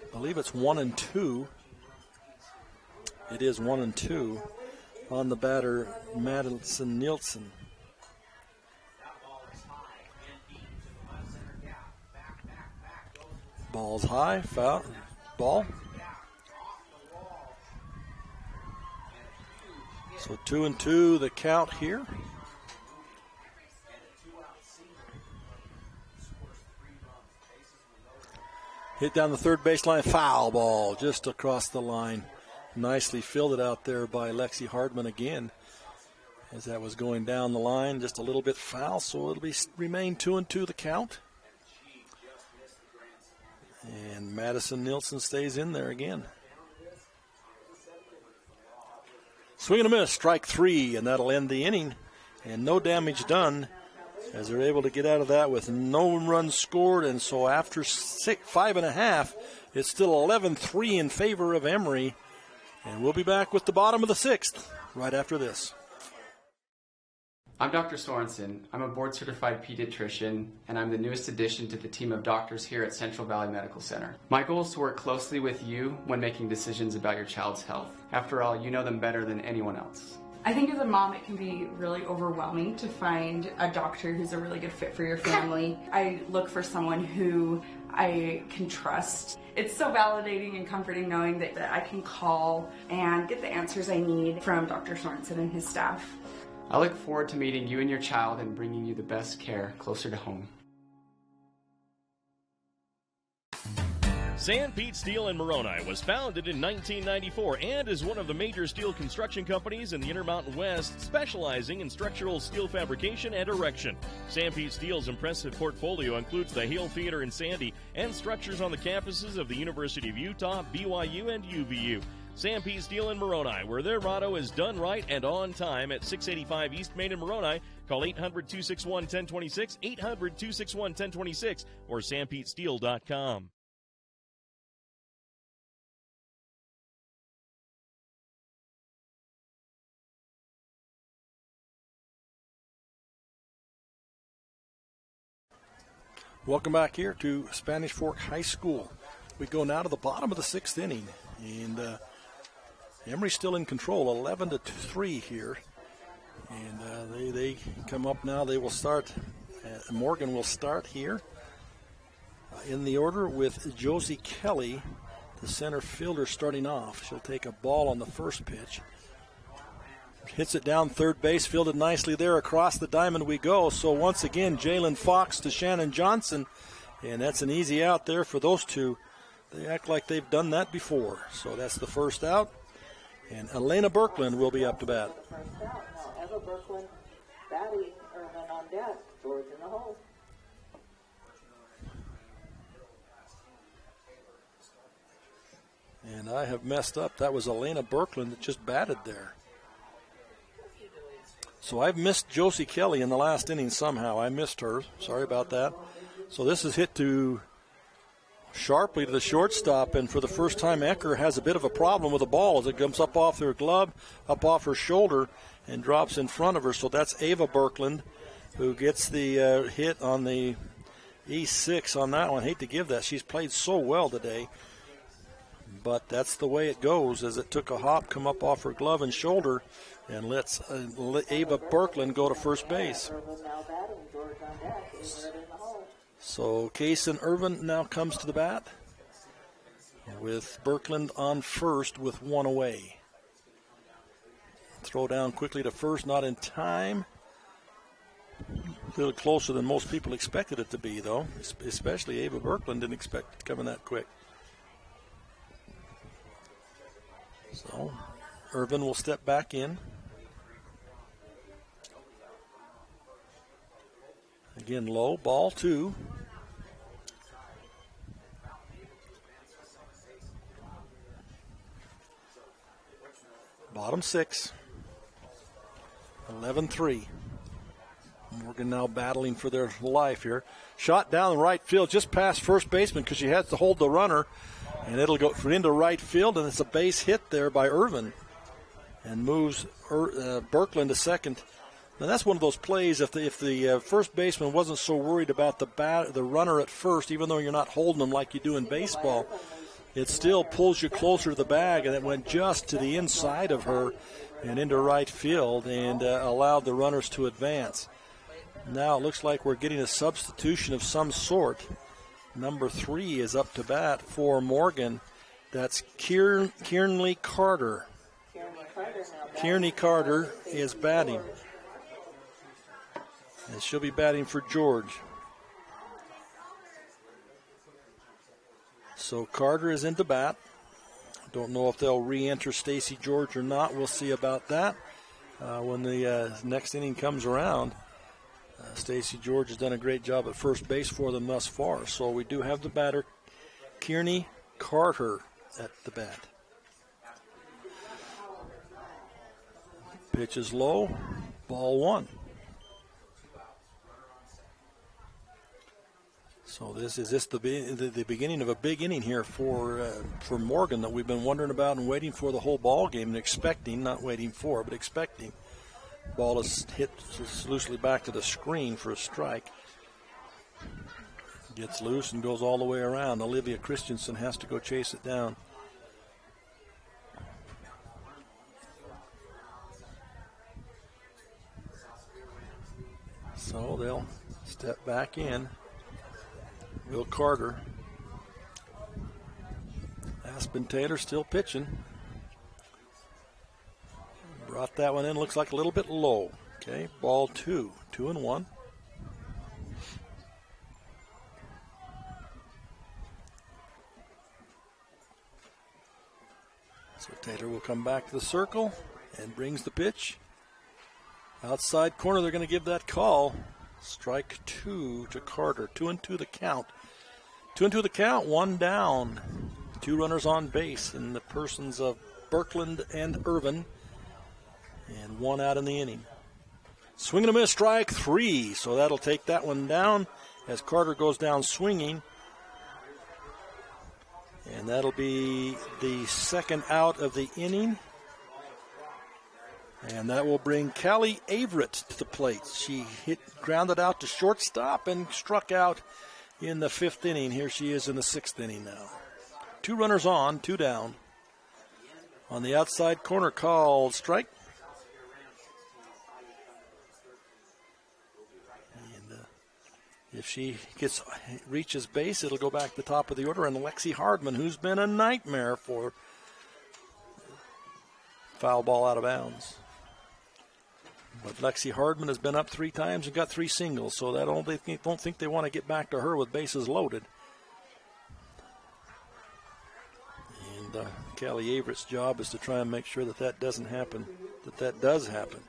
I believe it's 1-2. It is 1-2 on the batter, Madison Nilsson. Ball's high, foul, ball. So 2-2 the count here. Hit down the third baseline, foul ball just across the line. Nicely fielded out there by Lexi Hardman again. As that was going down the line, just a little bit foul, so it'll remain 2-2 the count. And Madison Nielsen stays in there again. Swing and a miss, strike 3, and that'll end the inning. And no damage done as they're able to get out of that with no runs scored. And so after 5.5, it's still 11-3 in favor of Emery. And we'll be back with the bottom of the 6th right after this. I'm Dr. Sorensen. I'm a board-certified pediatrician, and I'm the newest addition to the team of doctors here at Central Valley Medical Center. My goal is to work closely with you when making decisions about your child's health. After all, you know them better than anyone else. I think as a mom, it can be really overwhelming to find a doctor who's a really good fit for your family. I look for someone who I can trust. It's so validating and comforting knowing that I can call and get the answers I need from Dr. Sorensen and his staff. I look forward to meeting you and your child and bringing you the best care closer to home. Sanpete Steel in Moroni was founded in 1994 and is one of the major steel construction companies in the Intermountain West, specializing in structural steel fabrication and erection. Sanpete Steel's impressive portfolio includes the Hale Theater in Sandy and structures on the campuses of the University of Utah, BYU, and UVU. Sanpete Steel in Moroni, where their motto is done right and on time, at 685 East Main in Moroni. Call 800-261-1026, 800-261-1026, or sanpetesteel.com. Welcome back here to Spanish Fork High School. We go now to the bottom of the 6th inning, and Emery's still in control, 11-3 here. And they come up now. They will start. Morgan will start here in the order with Josie Kelly, the center fielder, starting off. She'll take a ball on the first pitch. Hits it down third base, fielded nicely there. Across the diamond we go. So once again, Jalen Fox to Shannon Johnson. And that's an easy out there for those two. They act like they've done that before. So that's the first out. And Elena Birkland will be up to bat. First out. Now Eva Birkland batting, Irvin on deck, George in the hole. And I have messed up. That was Elena Birkland that just batted there. So I've missed Josie Kelly in the last inning somehow. I missed her. Sorry about that. So this is hit sharply to the shortstop, and for the first time, Ecker has a bit of a problem with the ball as it comes up off her glove, up off her shoulder, and drops in front of her. So that's Ava Birkland who gets the hit on the E6 on that one. Hate to give that. She's played so well today. But that's the way it goes, as it took a hop, come up off her glove and shoulder, and lets Ava Birkland go to first base. So Kaysen Irvin now comes to the bat with Birkland on first with one away. Throw down quickly to first, not in time. A little closer than most people expected it to be, though, especially Ava Birkland didn't expect it to come in that quick. So Irvin will step back in. Again, low, ball 2. Bottom 6. 11-3. Morgan now battling for their life here. Shot down the right field, just past first baseman because she has to hold the runner. And it'll go into right field, and it's a base hit there by Irvin. And moves Birkland to second. Now that's one of those plays, if the first baseman wasn't so worried about the runner at first, even though you're not holding them like you do in baseball, it still pulls you closer to the bag, and it went just to the inside of her and into right field and allowed the runners to advance. Now it looks like we're getting a substitution of some sort. Number 3 is up to bat for Morgan. That's Kieranly Carter. Kearney Carter is batting. And she'll be batting for George. So Carter is into bat. Don't know if they'll re-enter Stacy George or not. We'll see about that when the next inning comes around. Stacy George has done a great job at first base for them thus far. So we do have the batter, Kearney Carter at the bat. Pitch is low, ball 1. So this is the beginning of a big inning here for Morgan that we've been wondering about and waiting for the whole ball game and expecting, not waiting for, but expecting. Ball is hit loosely back to the screen for a strike. Gets loose and goes all the way around. Olivia Christensen has to go chase it down. So they'll step back in. Will Carter. Aspen Taylor still pitching. Brought that one in. Looks like a little bit low. Okay, ball 2. 2-1. So Taylor will come back to the circle and brings the pitch. Outside corner, they're going to give that call. Strike 2 to Carter. 2-2 the count. 2-2 the count, 1 down. 2 runners on base in the persons of Birkeland and Irvin. And 1 out in the inning. Swing and a miss, strike 3. So that'll take that one down as Carter goes down swinging. And that'll be the second out of the inning. And that will bring Callie Averett to the plate. She grounded out to shortstop and struck out in the 5th inning. Here she is in the 6th inning now. 2 runners on, 2 down. On the outside corner, called strike. And if she reaches base, it'll go back to the top of the order. And Lexi Hardman, who's been a nightmare for foul ball out of bounds. But Lexi Hardman has been up 3 times and got 3 singles, so they don't think they want to get back to her with bases loaded. And Callie Averett's job is to try and make sure that doesn't happen, that does happen.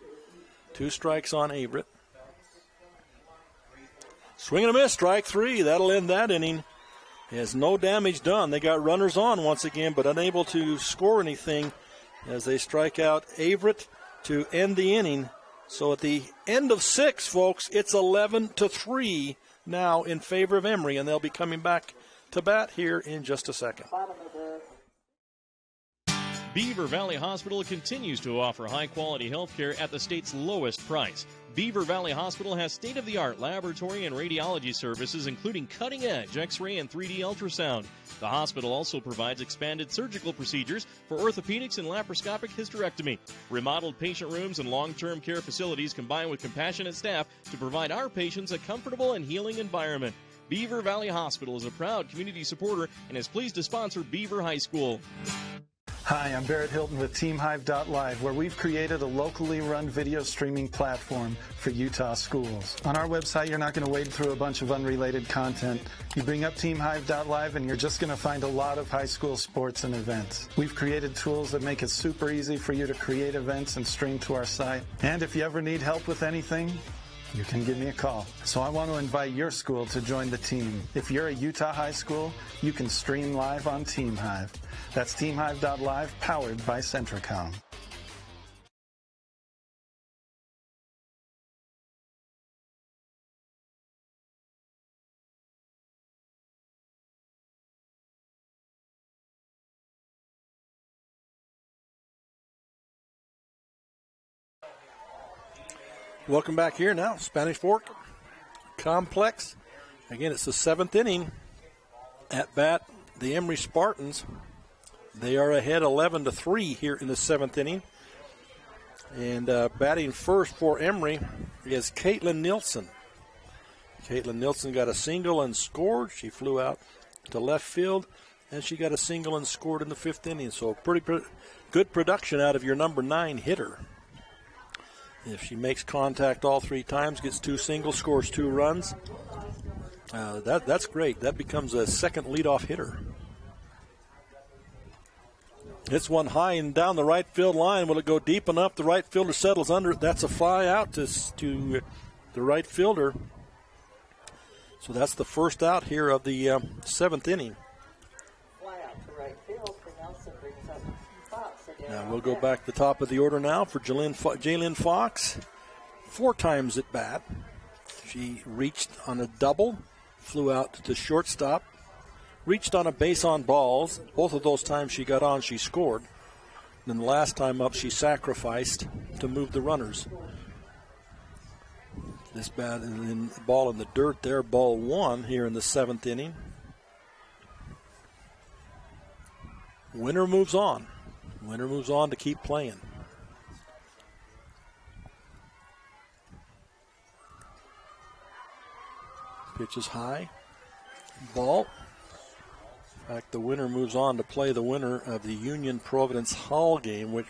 2 strikes on Averett. Swing and a miss, strike 3. That'll end that inning. Has no damage done. They got runners on once again, but unable to score anything as they strike out Averett to end the inning. So at the end of 6, folks, it's 11-3 now in favor of Emery, and they'll be coming back to bat here in just a second. Beaver Valley Hospital continues to offer high-quality health care at the state's lowest price. Beaver Valley Hospital has state-of-the-art laboratory and radiology services, including cutting-edge X-ray and 3D ultrasound. The hospital also provides expanded surgical procedures for orthopedics and laparoscopic hysterectomy. Remodeled patient rooms and long-term care facilities combine with compassionate staff to provide our patients a comfortable and healing environment. Beaver Valley Hospital is a proud community supporter and is pleased to sponsor Beaver High School. Hi, I'm Barrett Hilton with TeamHive.live, where we've created a locally run video streaming platform for Utah schools. On our website, you're not going to wade through a bunch of unrelated content. You bring up TeamHive.live and you're just going to find a lot of high school sports and events. We've created tools that make it super easy for you to create events and stream to our site. And if you ever need help with anything, you can give me a call. So I want to invite your school to join the team. If you're a Utah high school, you can stream live on TeamHive. That's TeamHive.live, powered by Centricom. Welcome back here now, Spanish Fork Complex. Again, it's the 7th inning. At bat, the Emery Spartans. They are ahead 11-3 here in the 7th inning. And batting first for Emery is Caitlin Nilsson. Caitlin Nilsson got a single and scored. She flew out to left field, and she got a single and scored in the 5th inning. So pretty good production out of your number 9 hitter. If she makes contact all 3 times, gets 2 singles, scores 2 runs, that's great. That becomes a second leadoff hitter. It's one high and down the right field line. Will it go deep enough? The right fielder settles under it. That's a fly out to the right fielder. So that's the first out here of the 7th inning. Now we'll go back to the top of the order now for Jalen Fox. 4 times at bat. She reached on a double, flew out to shortstop, reached on a base on balls. Both of those times she got on, she scored. Then the last time up, she sacrificed to move the runners. This ball in the dirt there, ball 1 here in the 7th inning. Winner moves on. Winner moves on to keep playing. Pitch is high. Ball. In fact, the winner moves on to play the winner of the Union Providence Hall game, which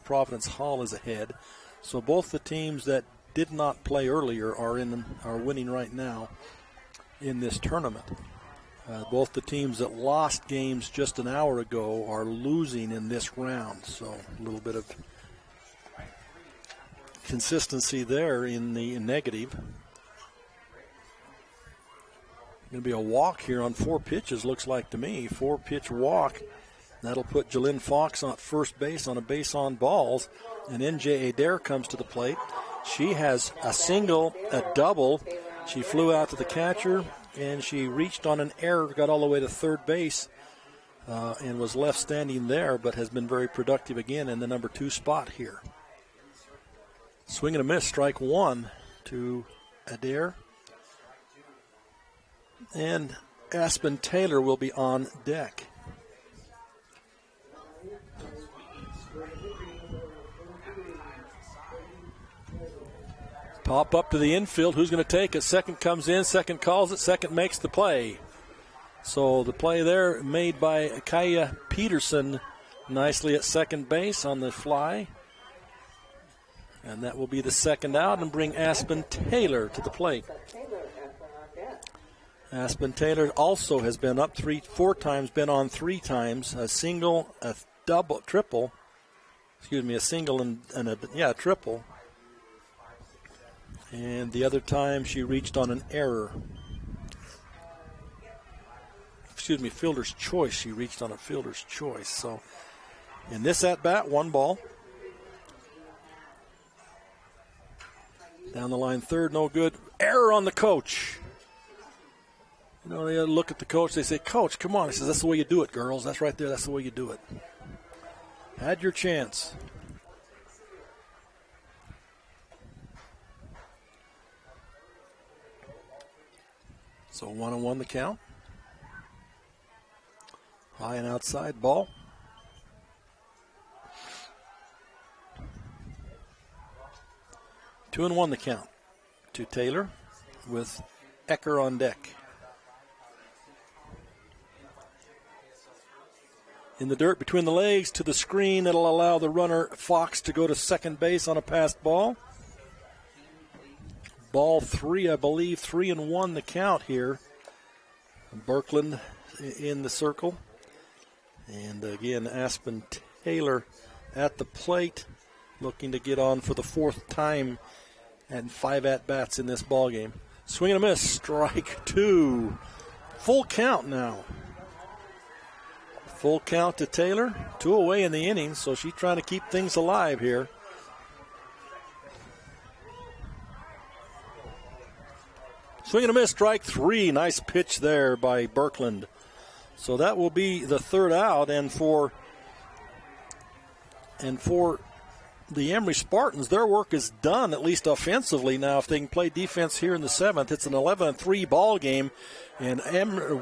Providence Hall is ahead. So both the teams that did not play earlier are winning right now in this tournament. Both the teams that lost games just an hour ago are losing in this round. So a little bit of consistency there in the negative. Going to be a walk here on 4 pitches, looks like to me. 4-pitch walk. That'll put Jalen Fox on first base on a base on balls. And NJ Adair comes to the plate. She has a single, a double. She flew out to the catcher, and she reached on an error, got all the way to third base, and was left standing there, but has been very productive again in the number 2 spot here. Swing and a miss, strike 1 to Adair. And Aspen Taylor will be on deck. Pop up to the infield. Who's going to take it? Second comes in, second calls it, second makes the play. So the play there made by Kaya Peterson nicely at second base on the fly. And that will be the second out and bring Aspen Taylor to the plate. Aspen Taylor also has been up 4 times, been on 3 times, a single, a double, triple. A single and a triple. And the other time she reached on an error. Fielder's choice. She reached on a fielder's choice. So in this at-bat, 1 ball. Down the line, third, no good. Error on the coach. They look at the coach. They say, "Coach, come on." He says, "That's the way you do it, girls. That's right there. That's the way you do it." Had your chance. So 1-1 the count. High and outside ball. 2-1 the count to Taylor with Ecker on deck. In the dirt between the legs to the screen, that'll allow the runner Fox to go to second base on a passed ball. Ball 3, I believe, 3-1 the count here. Birkland in the circle. And again, Aspen Taylor at the plate, looking to get on for the 4th time and 5 at-bats in this ball game. Swing and a miss, strike 2. Full count now. Full count to Taylor. 2 away in the inning, so she's trying to keep things alive here. Swing and a miss, strike 3. Nice pitch there by Birkland. So that will be the 3rd out, and for the Emery Spartans, their work is done, at least offensively. Now, if they can play defense here in the 7th, it's an 11-3 ball game. And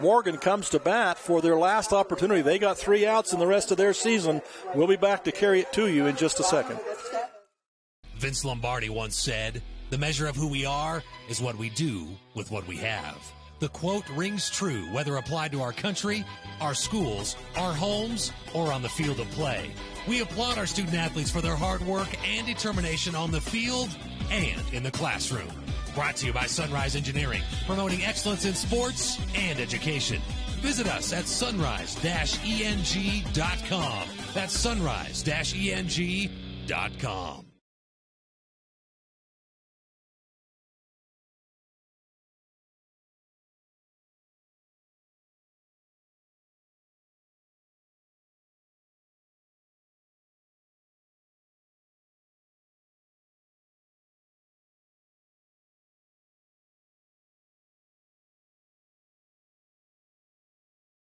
Morgan comes to bat for their last opportunity. They got 3 outs in the rest of their season. We'll be back to carry it to you in just a second. Vince Lombardi once said, "The measure of who we are is what we do with what we have." The quote rings true whether applied to our country, our schools, our homes, or on the field of play. We applaud our student athletes for their hard work and determination on the field and in the classroom. Brought to you by Sunrise Engineering, promoting excellence in sports and education. Visit us at sunrise-eng.com. That's sunrise-eng.com.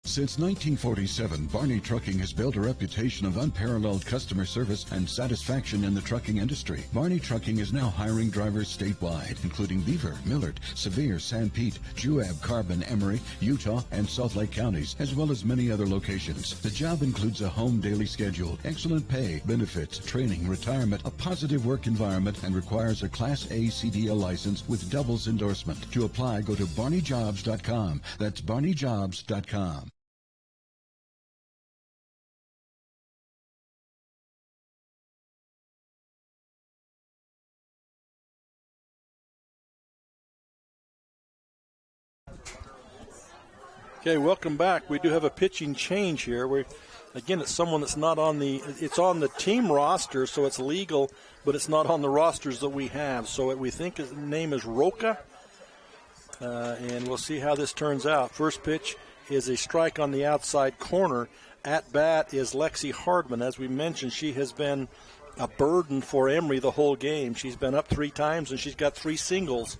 Since 1947, Barney Trucking has built a reputation of unparalleled customer service and satisfaction in the trucking industry. Barney Trucking is now hiring drivers statewide, including Beaver, Millard, Sevier, San Pete, Juab, Carbon, Emery, Utah, and Salt Lake counties, as well as many other locations. The job includes a home daily schedule, excellent pay, benefits, training, retirement, a positive work environment, and requires a Class A CDL license with doubles endorsement. To apply, go to barneyjobs.com. That's barneyjobs.com. Okay, welcome back. We do have a pitching change here. Again, it's someone that's not on it's on the team roster, so it's legal, but it's not on the rosters that we have. So we think his name is Roca, and we'll see how this turns out. First pitch is a strike on the outside corner. At bat is Lexi Hardman. As we mentioned, she has been a burden for Emery the whole game. She's been up 3 times, and she's got 3 singles,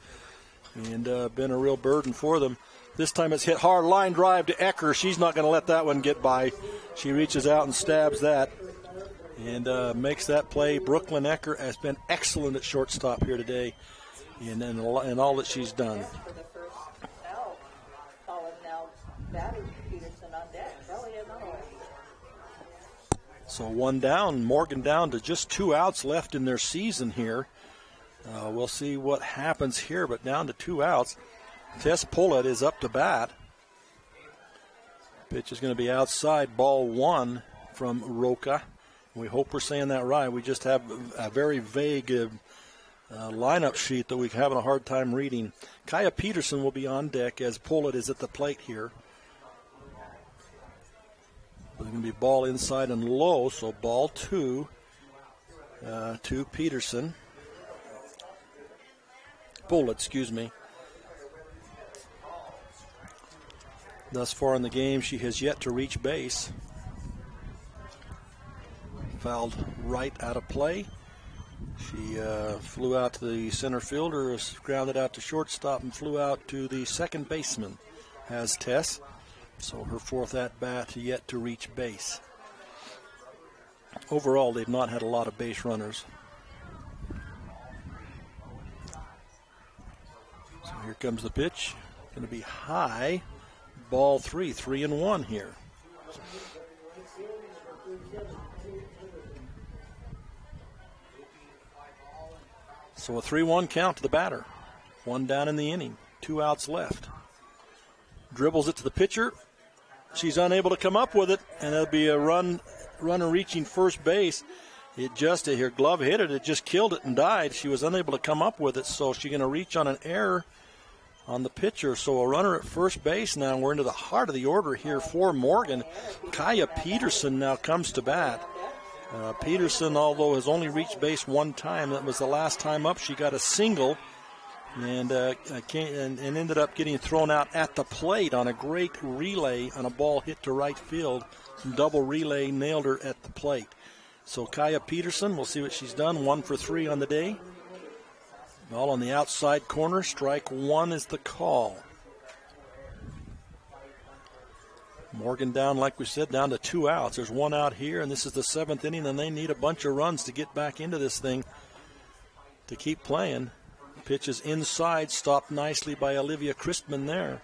and been a real burden for them. This time it's hit hard, line drive to Ecker. She's not going to let that one get by. She reaches out and stabs that and makes that play. Brooklyn Ecker has been excellent at shortstop here today and all that she's done. So 1 down, Morgan down to just 2 outs left in their season here. We'll see what happens here, but down to 2 outs. Tess Pullett is up to bat. Pitch is going to be outside, ball 1 from Roca. We hope we're saying that right. We just have a very vague lineup sheet that we're having a hard time reading. Kaya Peterson will be on deck as Pullett is at the plate here. There's going to be ball inside and low, so ball 2 to Peterson. Pullett, excuse me. Thus far in the game, she has yet to reach base. Fouled right out of play. She flew out to the center fielder, grounded out to shortstop, and flew out to the second baseman, has Tess. So her 4th at-bat yet to reach base. Overall, they've not had a lot of base runners. So here comes the pitch. Going to be high. Ball 3, 3-1 here. So a 3-1 count to the batter. 1 down in the inning. 2 outs left. Dribbles it to the pitcher. She's unable to come up with it, and it'll be a runner reaching first base. It just, her glove hit it. It just killed it and died. She was unable to come up with it, so she's going to reach on an error on the pitcher. So a runner at first base now. We're into the heart of the order here for Morgan. Kaya Peterson now comes to bat. Peterson, although has only reached base 1 time, that was the last time up. She got a single and ended up getting thrown out at the plate on a great relay on a ball hit to right field. Double relay nailed her at the plate. So Kaya Peterson, we'll see what she's done. 1 for 3 on the day. All on the outside corner. Strike 1 is the call. Morgan down, like we said, down to 2 outs. There's 1 out here, and this is the 7th inning, and they need a bunch of runs to get back into this thing to keep playing. Pitch is inside, stopped nicely by Olivia Christman there.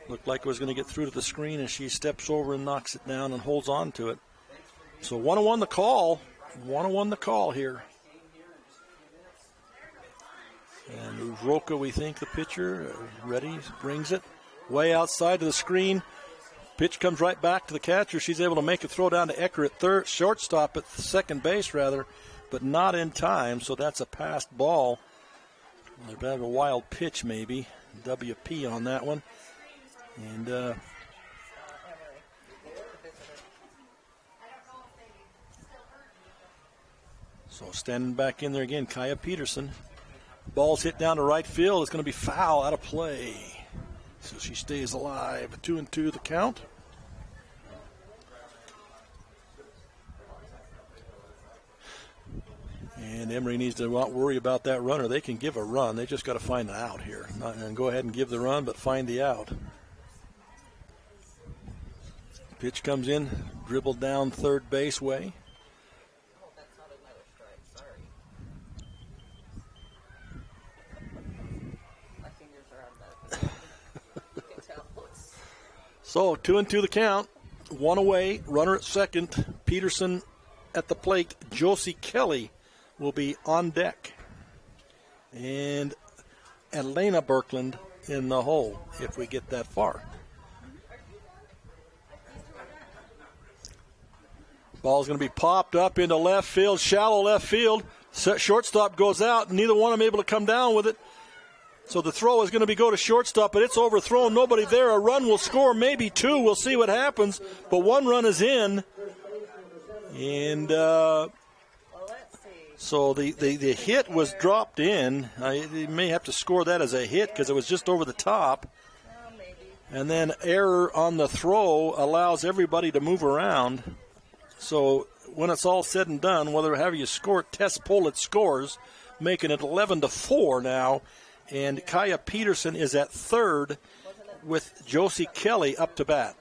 Looked like it was going to get through to the screen, and she steps over and knocks it down and holds on to it. So 1-1 the call. 1-1 the call here. And Roca, we think, the pitcher, ready, brings it way outside to the screen. Pitch comes right back to the catcher. She's able to make a throw down to Ecker at shortstop at second base, but not in time. So that's a passed ball. They're having a wild pitch, maybe. WP on that one. And so standing back in there again, Kaya Peterson. Ball's hit down to right field. It's going to be foul, out of play. So she stays alive. 2-2 the count. And Emery needs to not worry about that runner. They can give a run. They just got to find an out here. And go ahead and give the run, but find the out. Pitch comes in, dribbled down third base way. So 2-2 the count. One away. Runner at second. Peterson at the plate. Josie Kelly will be on deck. And Elena Birkland in the hole if we get that far. Ball's going to be popped up into left field, shallow left field. Shortstop goes out. Neither one of them able to come down with it. So the throw is going to go to shortstop, but it's overthrown. Nobody there. A run will score, maybe two. We'll see what happens. But one run is in. And so the hit was dropped in. You may have to score that as a hit because it was just over the top. And then error on the throw allows everybody to move around. So when it's all said and done, however you score it, Tess Pollitt scores, making it 11-4 now. And Kaya Peterson is at third with Josie Kelly up to bat.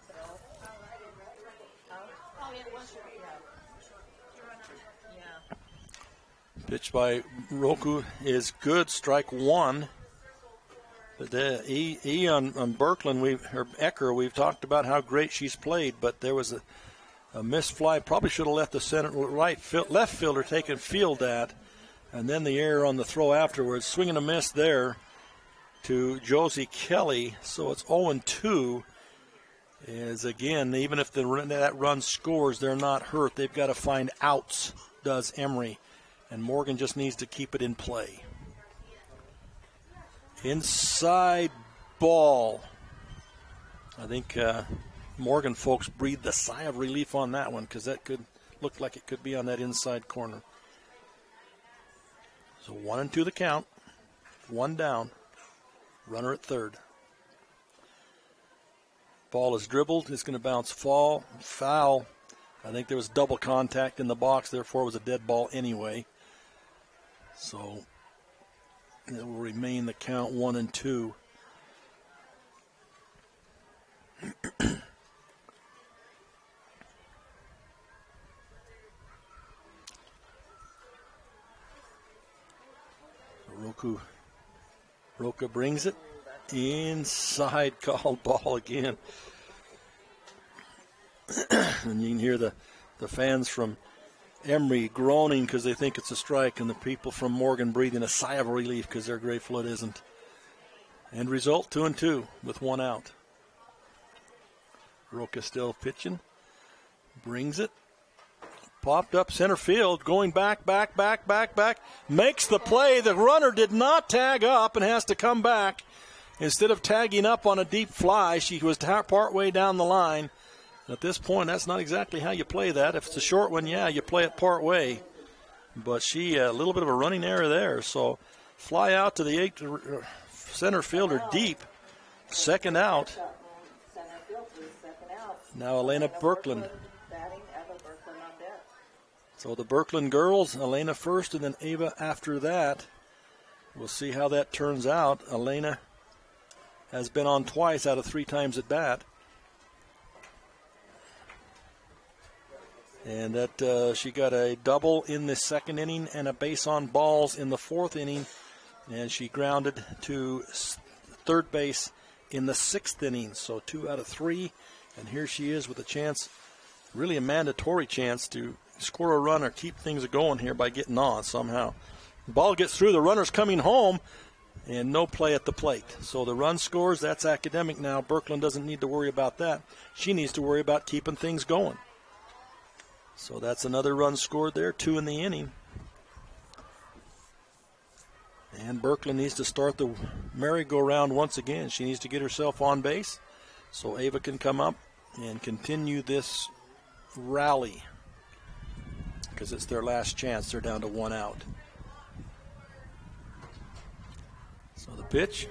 Pitch by Roku is good, strike one. But the on Birkland, Ecker, we've talked about how great she's played, but there was a missed fly. Probably should have let the left fielder take and field that. And then the error on the throw afterwards. Swing and a miss there to Josie Kelly. So it's 0-2. As again, even if that run scores, they're not hurt. They've got to find outs, does Emery. And Morgan just needs to keep it in play. Inside ball. I think Morgan folks breathed a sigh of relief on that one because that could look like it could be on that inside corner. So 1-2 the count. One down. Runner at third. Ball is dribbled. It's going to bounce foul. I think there was double contact in the box, therefore it was a dead ball anyway. So it will remain the count 1-2. Roca brings it inside, called ball again. And you can hear the fans from Emery groaning because they think it's a strike, and the people from Morgan breathing a sigh of relief because they're grateful it isn't. End result 2-2 with one out. Roca still pitching. Brings it. Popped up center field, going back. Makes the play. The runner did not tag up and has to come back. Instead of tagging up on a deep fly, she was part way down the line. At this point, that's not exactly how you play that. If it's a short one, yeah, you play it part way. But she, a little bit of a running error there. So fly out to the center fielder deep. Second out. Now Elena Birkland. So the Birkland girls, Elena first and then Ava after that. We'll see how that turns out. Elena has been on twice out of 3 times at bat. And that she got a double in the second inning and a base on balls in the 4th inning. And she grounded to third base in the 6th inning. So 2 out of 3. And here she is with a chance, really a mandatory chance to score a run or keep things going here by getting on somehow. The ball gets through, the runner's coming home, and no play at the plate. So the run scores, that's academic now. Birkland doesn't need to worry about that. She needs to worry about keeping things going. So that's another run scored there, 2 in the inning. And Birkland needs to start the merry-go-round once again. She needs to get herself on base so Ava can come up and continue this rally, because it's their last chance. They're down to 1 out. So the pitch,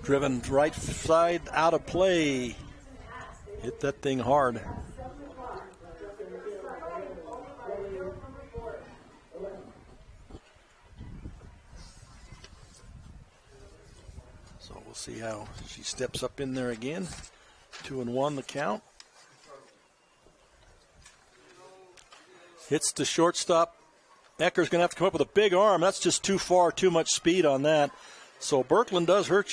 driven right side, out of play. Hit that thing hard. So we'll see how she steps up in there again. 2-1 the count. Hits the shortstop. Ecker's going to have to come up with a big arm. That's just too far, too much speed on that. So Birkeland does her